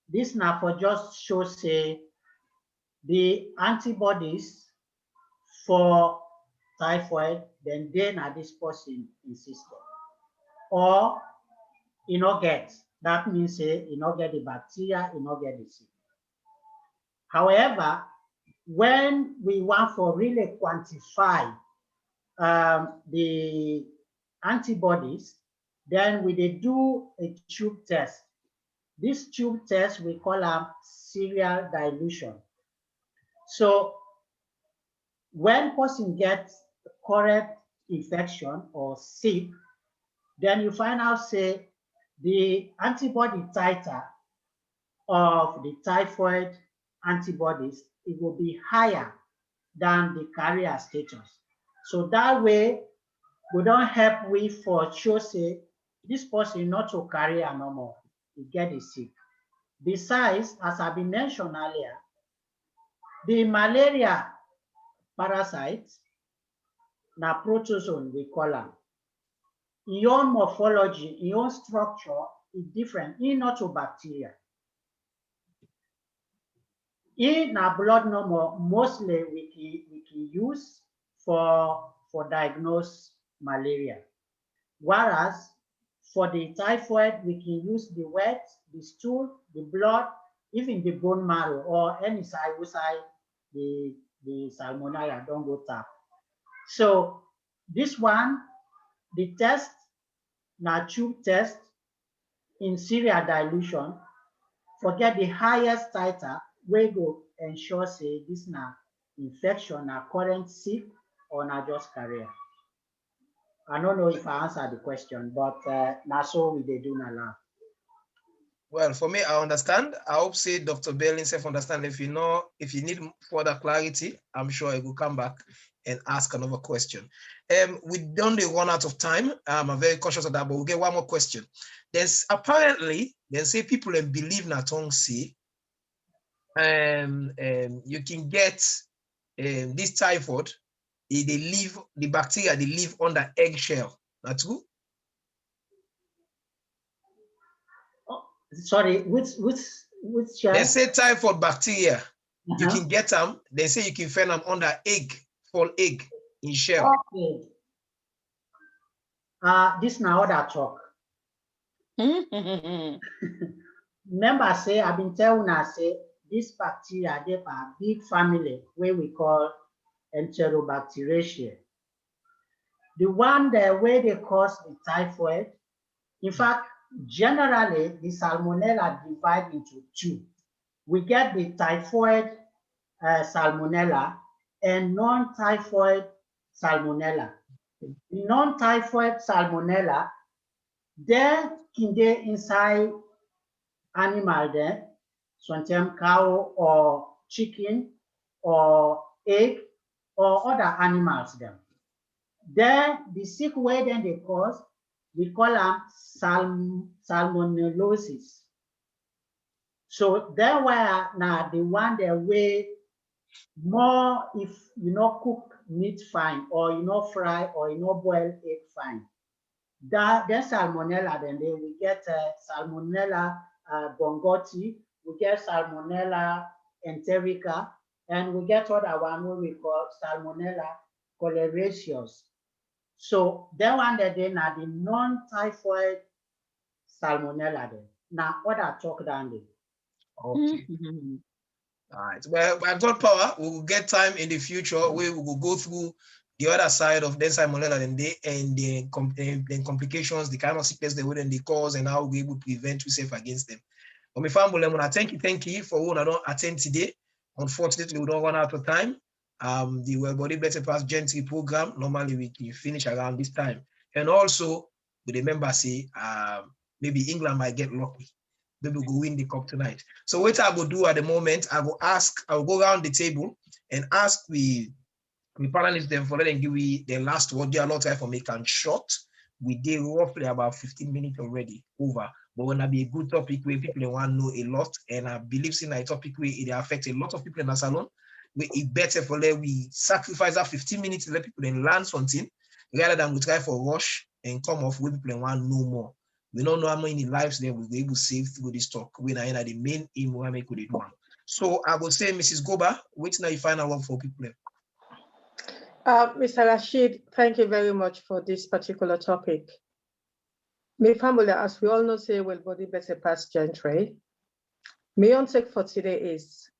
This now for just show say the antibodies for typhoid, then at this person in system. Or you not get, that means say you not get the bacteria, you not get the sick. However, when we want for really quantify the antibodies, then we do a tube test. This tube test we call serial dilution. So when person gets correct infection or sick, then you find out say the antibody titer of the typhoid antibodies, it will be higher than the carrier status. So that way, we don't help with for sure say this person not to carry a normal, he get it sick. Besides, as I've been mentioned earlier, the malaria parasites, na protozoan we call them. In your morphology, in your structure is different. In not to bacteria. In our blood normal, mostly we can use for diagnose malaria. Whereas for the typhoid, we can use the wet, the stool, the blood, even the bone marrow, or any side outside the salmonella don't go tap. So this one, the test, na tube test in serial dilution, forget the highest titer, we go ensure say this na infection, na current sick, or na just carrier. I don't know if I answered the question, but now so we they do now. Well, for me, I understand. I hope say Dr. Bell himself understand. If you need further clarity, I'm sure I will come back and ask another question. We don't run out of time. I'm very conscious of that, but we'll get one more question. There's apparently, they say people believe na tongue say, you can get this typhoid, the bacteria, they live under eggshell. That's true? Oh, sorry, which shell? They say typhoid bacteria, you can get them. They say you can find them under fall egg in shell. Okay. This now other talk. Remember, say I've been telling us say this bacteria they are a big family where we call Enterobacteriaceae. The one that where they cause the typhoid. In fact, generally the salmonella divide into 2. We get the typhoid salmonella and non-typhoid salmonella. The non-typhoid salmonella, there can they inside animal there, sometimes cow or chicken or egg or other animals there. Then the sick way then they cause, we call them salmonellosis. So then where now the one that way more if you not cook meat fine or you not fry or you not boil egg fine. That then salmonella, then we get salmonella bongotti, we get salmonella enterica, And we get other one what we call Salmonella choleraceus. So that one that they are the non-typhoid Salmonella then. Now what I talk down there. Okay. All right. Well, by God power, we will get time in the future where we will go through the other side of the Salmonella and the complications, the kind of sickness they would cause, and how we will prevent yourself against them. But my family, I want to thank you for what I don't attend today. Unfortunately, we don't run out of time. The Wεll Bɔdi Bεttεh Pass Gentri program, normally we finish around this time. And also, we remember, say, maybe England might get lucky. Maybe we'll go win the cup tonight. So what I will do at the moment, I will go around the table and ask we panelists them for letting give me the last word. They are not time for me can short. We did roughly about 15 minutes already over. But when I be a good topic where people want to know a lot, and I believe in a topic where it affects a lot of people in the salon, it better for let we sacrifice that 15 minutes to let people then learn something rather than we try for rush and come off where people want to know more. We don't know how many lives they will be able to save through this talk. We are the main aim we make with it one. So I will say, Mrs. Goba, wait till you find out for people. Mr. Rashid, thank you very much for this particular topic. My family, as we all know, say Wεll Bɔdi Bεttεh Pass Gentri. My own take for today is,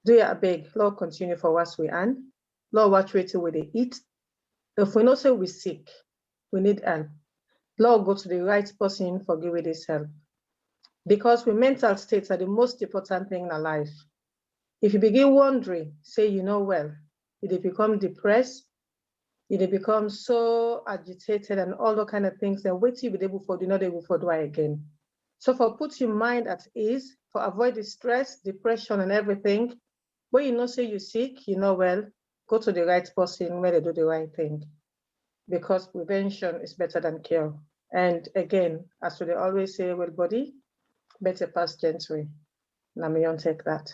do you beg, Lord continue for what we earn, Lord watch wait till we eat. If we know say we sick, we need help. Lord go to the right person for giving this help. Because we mental states are the most important thing in our life. If you begin wondering, say you know well, you become depressed, you become so agitated and all the kind of things, then wait till you be able for do not able for do again. So for put your mind at ease, for avoid the stress, depression and everything, when you know say you're sick, you know well, go to the right person where they do the right thing. Because prevention is better than cure. And again, as we always say, Wεll Bɔdi Bεttεh Pass Gentri. Now me take that.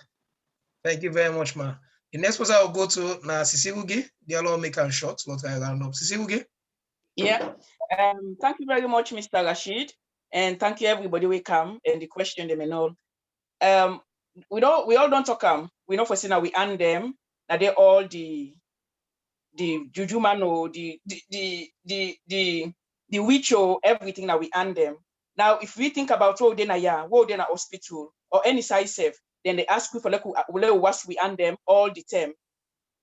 Thank you very much, ma. The next person I will go to now, Sisi Uge. The other make a short, not I round up. Sisi Uge. Yeah. Thank you very much, Mr. Rashid, and thank you everybody who come and the question they may know. We all don't talk we know for saying now we earn them. Now they all the juju man or the witch or everything that we earn them. Now, if we think about what then a hospital or any size safe, then they ask you for like what we earn them all the time.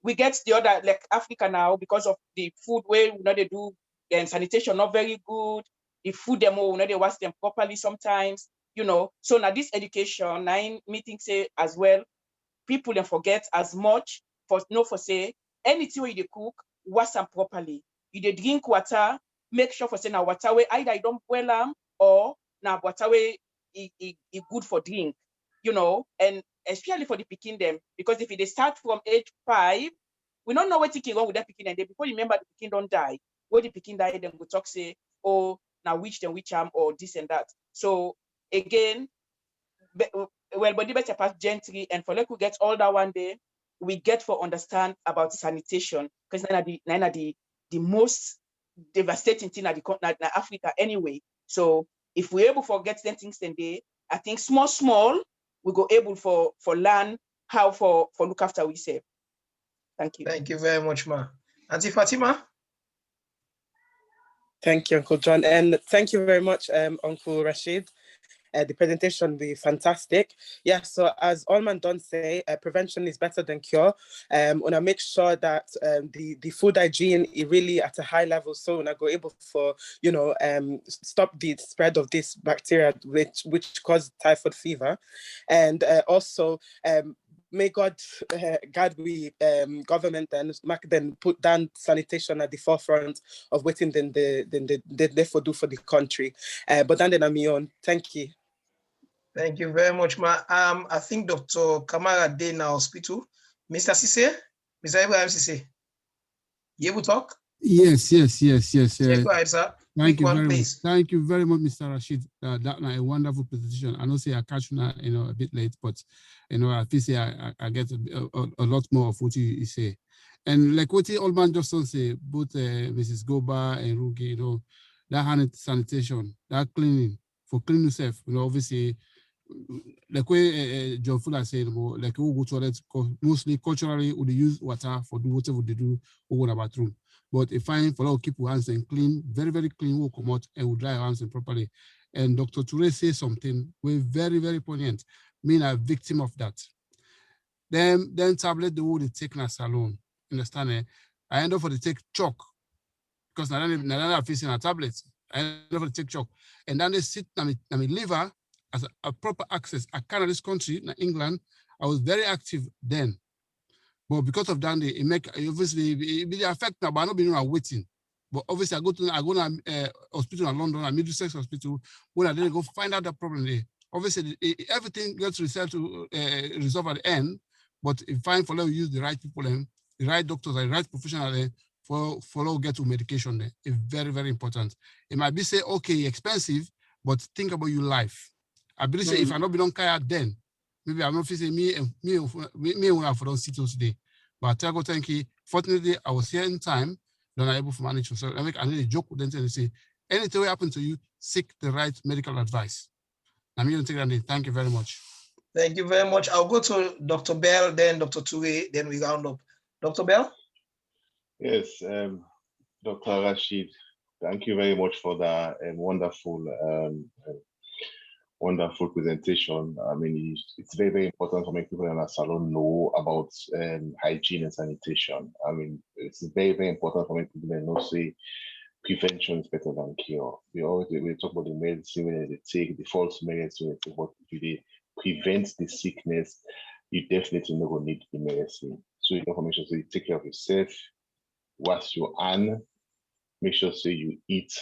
We get the other like Africa now because of the food where they do and sanitation not very good. The food demo they wash them properly sometimes, So now this education, nine meetings say as well, people don't forget as much for say anything where you cook, wash them properly. You drink water, make sure for say now water way either you don't boil them or now water way it good for drink, and especially for the picking them, because if they start from age 5, we don't know what taking wrong with that picking, and then before you remember the picking don't die. When the picking die, then we talk say, oh, now which arm or this and that. So again, Wεll Bɔdi Bεttεh Pass Gentri, and for like we get all that one day, we get for understand about sanitation, because none of the most devastating thing at the Africa anyway. So if we're able to get them things then day, I think small, we go able for learn how for look after we say. Thank you. Thank you very much, ma. Auntie Fatima. Thank you, Uncle John, and thank you very much, Uncle Rashid. The presentation will be fantastic. Yeah, so as Allman don't say, prevention is better than cure. Want to make sure that the food hygiene is really at a high level, so when I go able for stop the spread of this bacteria which cause typhoid fever, and also may God guide we government and then put down sanitation at the forefront of what they therefore do for the country. But then I'm on. Thank you. Thank you very much, ma. I think Dr. Kamara Day now hospital. Mr. Sise, Mr. Ibrahim Sise, you able to talk? Yes. Go ahead, sir. Thank you very much. Thank you very much, Mr. Rashid. That a wonderful presentation. I know say I catch now, a bit late, but I feel say I get a lot more of what you say. And like what Allman just say, both Mrs. Goba and Rugi, that hand sanitation, that cleaning for cleaning yourself, obviously like way John Fuller said, like we go toilet mostly culturally we use water for do whatever they do over the bathroom. But if fine for all keep our hands and clean, very, very clean, we'll come out and we'll dry our hands properly. And Dr. Toure says something we're very, very poignant. Me a victim of that. Then tablet the wood they take in a salon. Understand it? I end up for the take chalk because now I'm facing a tablet. I end up for the take chalk. And then they sit on my liver as a proper access. I can't this country, in England, I was very active then. But because of that, it make obviously it affect now, but I'm not being waiting. But obviously, I go to hospital in London, a Middlesex hospital, when I didn't go find out the problem there. Obviously, everything gets resolved to resolve at the end, but if fine for use the right people and the right doctors and the right professionals for get to medication there. It's very, very important. It might be say, okay, expensive, but think about your life. I believe say if I not be on care then, maybe I'm not facing me when I don't sit today. But I tell God, thank you. Fortunately, I was here in time, then I'm able to manage. So I need a joke with them and say, anything will happen to you, seek the right medical advice. I'm here to take that. Thank you very much. Thank you very much. I'll go to Dr. Bell, then Dr. Toure, then we round up. Dr. Bell? Yes, Dr. Rashid, thank you very much for that wonderful presentation. I mean, it's very, very important for many people in our salon know about hygiene and sanitation. I mean, it's very, very important for many people to know, say, prevention is better than cure. We talk about the medicine when they take, the false medicine, but if they prevent the sickness, you definitely not going to need the medicine. So you can make sure you take care of yourself, wash your hand, make sure say you eat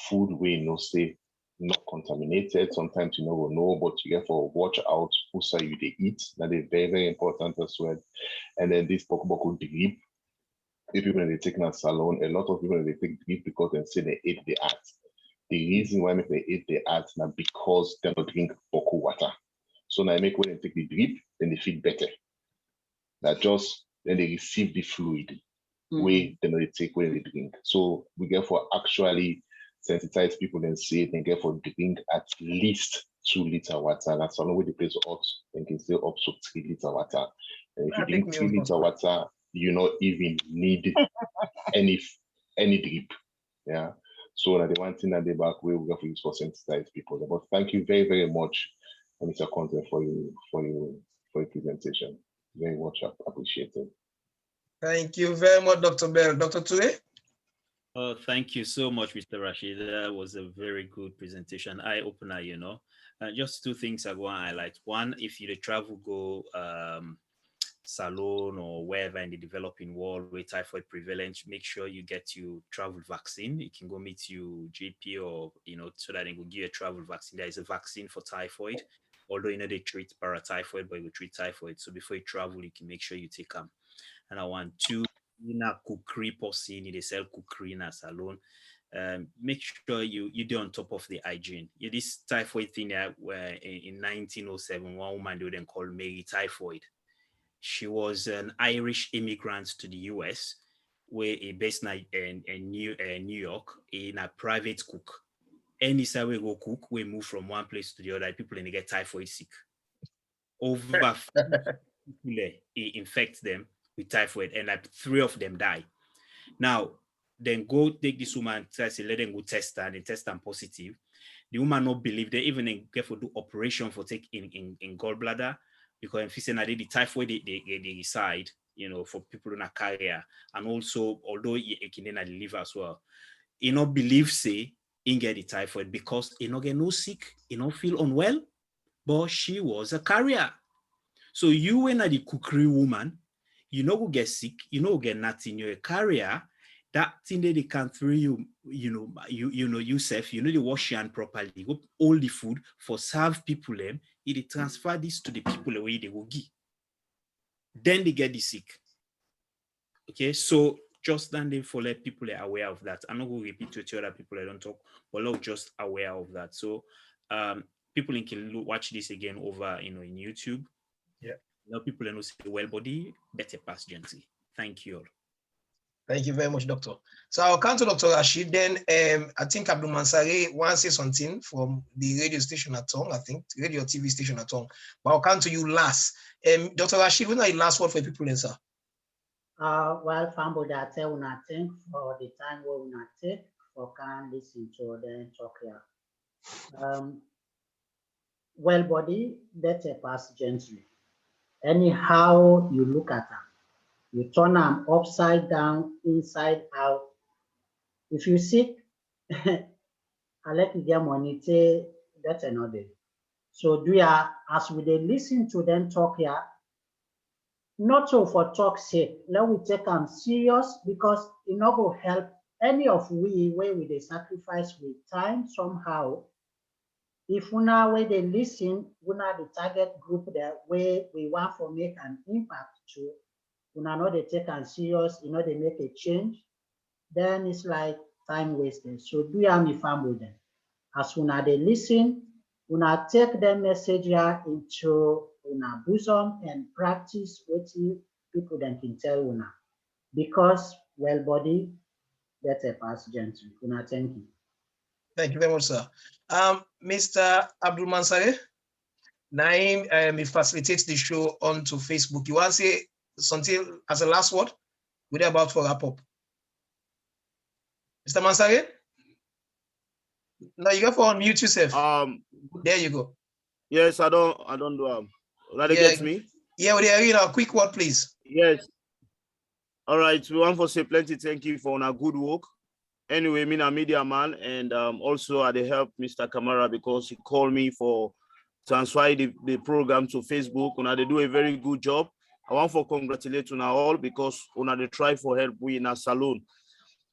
food where you know say not contaminated. Sometimes you will know, but you have to watch out who say you they eat. That is very, very important as well. And then this Pokoboko drip. If people they take in a salon, a lot of people they take drip because they say they ate the art. The reason why they ate the art now because they don't drink Boko water. So now make when they take the drip, then they feel better. That just then they receive the fluid. Way they take when they drink. So we get for actually sensitize people and say they get for drink at least 2 liter water. That's all way the place hot, they can say up to 3 liter water. And if you drink 3 liter water, you not even need any drip. Yeah. So that the one thing that they back way we got for use for sensitize people. But thank you very, very much, Mr. Conteh, for your presentation. Very much appreciated. Thank you very much, Dr. Bell. Dr. Toure? Oh, thank you so much, Mr. Rashid. That was a very good presentation, eye-opener, you know. Just 2 things I want to highlight. One, if you travel, go salon or wherever in the developing world where typhoid prevalence, make sure you get your travel vaccine. You can go meet your GP or, you know, so that they will give you a travel vaccine. There is a vaccine for typhoid, although, you know, they treat paratyphoid, but you will treat typhoid. So before you travel, you can make sure you take them. And I want 2, in a cookery person, they sell cookery in a salon. Make sure you do on top of the hygiene. Yeah, this typhoid thing where in 1907, one woman they then called Mary Typhoid. She was an Irish immigrant to the US, where a based in New York in a private cook. Any side we go cook, we move from one place to the other. People and they get typhoid sick. Over people infect them with typhoid, and like 3 of them die. Now, then go take this woman, say, let them go test her, and they test them positive. The woman not believe they even get for do operation for take in gallbladder because if you say the typhoid they decide, you know, for people in a carrier, and also although it can then the liver as well, you not believe say in get the typhoid because you not get no sick, you not feel unwell, but she was a carrier. So you when the cookery woman, you know go get sick, you know get nothing, you're a carrier. That thing that they can throw you, you know yourself, you know they wash your hand properly, go all the food for serve people them, it transfer this to the people away they will give. Then they get the sick. Okay, so just standing for let people are aware of that. I'm not going to repeat to other people I don't talk, but look, just aware of that. So people can watch this again over in YouTube. Yeah. Now people know say Wεll Bɔdi Bεttεh pass Gentri. Thank you all. Thank you very much, Doctor. So I'll come to Dr. Rashid. Then I think Abdul Mansari wants to say something from the radio station at Tong, I think, radio TV station at Tong. But I'll come to you last. Dr. Rashid, when are your last word for people, sir? Well, Fambo, that I want to thank for the time we want to take for can listen to the talk here. Wẹll Bɔdi Bεttεh pass gently. Anyhow you look at them, you turn them upside down, inside out. If you sick, I let you get money, say that's another. So do ya, as we they listen to them talk here, not so for talk's sake, let we take them serious because it not go help any of we where we they sacrifice with time somehow. If una where they listen, una the target group that where we want to make an impact to, una know they take them serious, you know they make a change, then it's like time wasted. So do you have me family with them? As una they listen, una take the message here into una bosom and practice what people then can tell una. Because Wẹll Bɔdi Bεttεh pass gently. Una thank you. Thank you very much, sir. Mr. Abdul Mansari, Naim, he facilitates the show onto Facebook. You want to say something as a last word? We're about to wrap up. Mr. Mansari? No, you got to unmute yourself. There you go. Yes, I don't do that. Gets me? Yeah, well, there, you know, quick word, please. Yes. All right. We want to say plenty thank you for our good work. Anyway, me a media man, and also I help Mr. Kamara because he called me for transfer the program to Facebook. They do a very good job. I want to congratulate you all because they try for help we in a salon.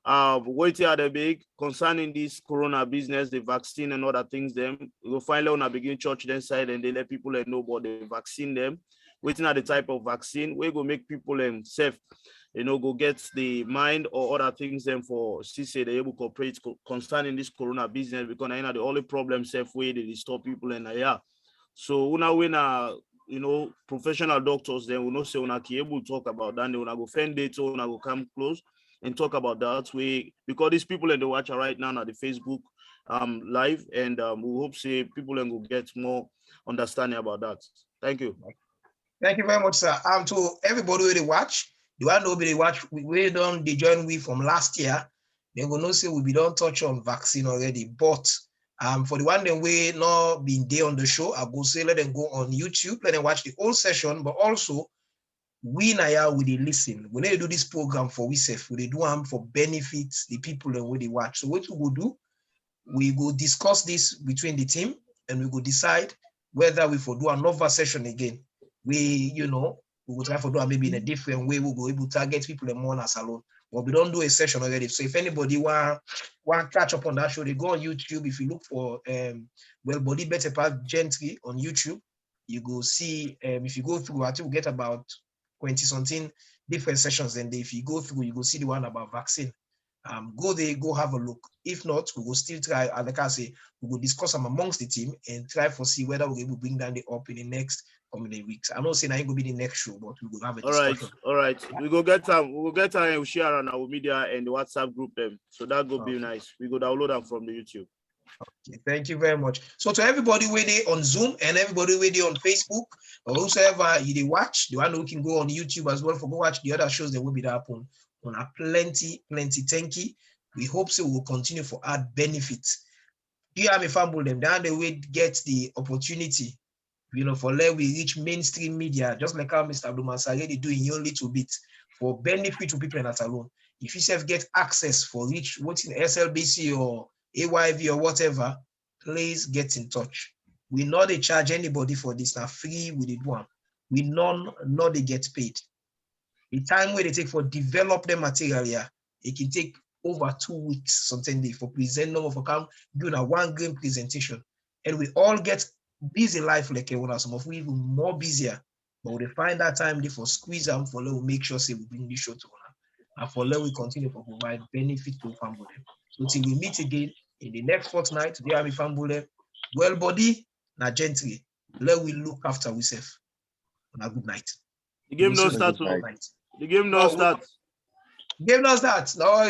What are the big concerning this corona business, the vaccine and other things? Them we will finally begin church then side and they let people know about the vaccine. Them waiting at the type of vaccine we go make people safe. Go get the mind or other things then for CC they able to cooperate concerning this corona business because the only problem safe way they stop people and so when professional doctors then we know say when able to talk about that they will go find data when go come close and talk about that way because these people in the watch right now at the Facebook live and we hope say people will get more understanding about that. Thank you. Thank you very much, sir. To everybody who they watch. Do I know they watch? We don't they join we from last year. They will not say we don't touch on vaccine already. But for the one that we not been there on the show, I go say let them go on YouTube, let them watch the whole session. But also we now we they listen. When they do this program for we safe, we they do them for benefits the people and where they watch. So what we go do, we go discuss this between the team and we go decide whether we for do another session again. We will try to do it maybe in a different way. We'll go able to target people in more salon. But we don't do a session already. So if anybody want catch up on that show, they go on YouTube. If you look for Wẹll Bɔdi Bεttεh Gentri on YouTube, you go see if you go through, I think we get about 20-something different sessions. And if you go through, you go see the one about vaccine. Go there, go have a look. If not, we will still try, like I say, we will discuss them amongst the team and try to see whether we're able to bring down the up in the next coming weeks. I'm not saying I ain't gonna be the next show, but we will have a discussion. All right. We go get them. We will get them and share on our media and the WhatsApp group them. So that will be nice. We go download them from the YouTube. Okay, thank you very much. So to everybody waiting on Zoom and everybody waiting on Facebook or whosoever you watch, the one who can go on YouTube as well for go watch the other shows that will be there on a plenty thank you. We hope so we'll continue for add benefits. You have a family them down the way get the opportunity, for let we reach mainstream media, just like how Mr. Abdul Mansari they doing a little bit for benefit to people in that alone. If you self get access for reach what's in SLBC or AYV or whatever, please get in touch. We not they charge anybody for this, now free with it one. We not they get paid. The time where they take for develop the material here, it can take over 2 weeks, sometimes for present number for come doing a 1 game presentation. And we all get busy life like everyone, some of we even more busier. But we find that time they for squeeze them for let we make sure say we bring this show to one. And for let we continue to provide benefit to family. So till we meet again in the next fortnight, today I'm family. Wẹll Bɔdi na Gentri. Let we look after ourselves. And a good night. The game no start. The game no start. Give us that. No.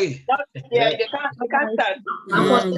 Yeah, they can't start.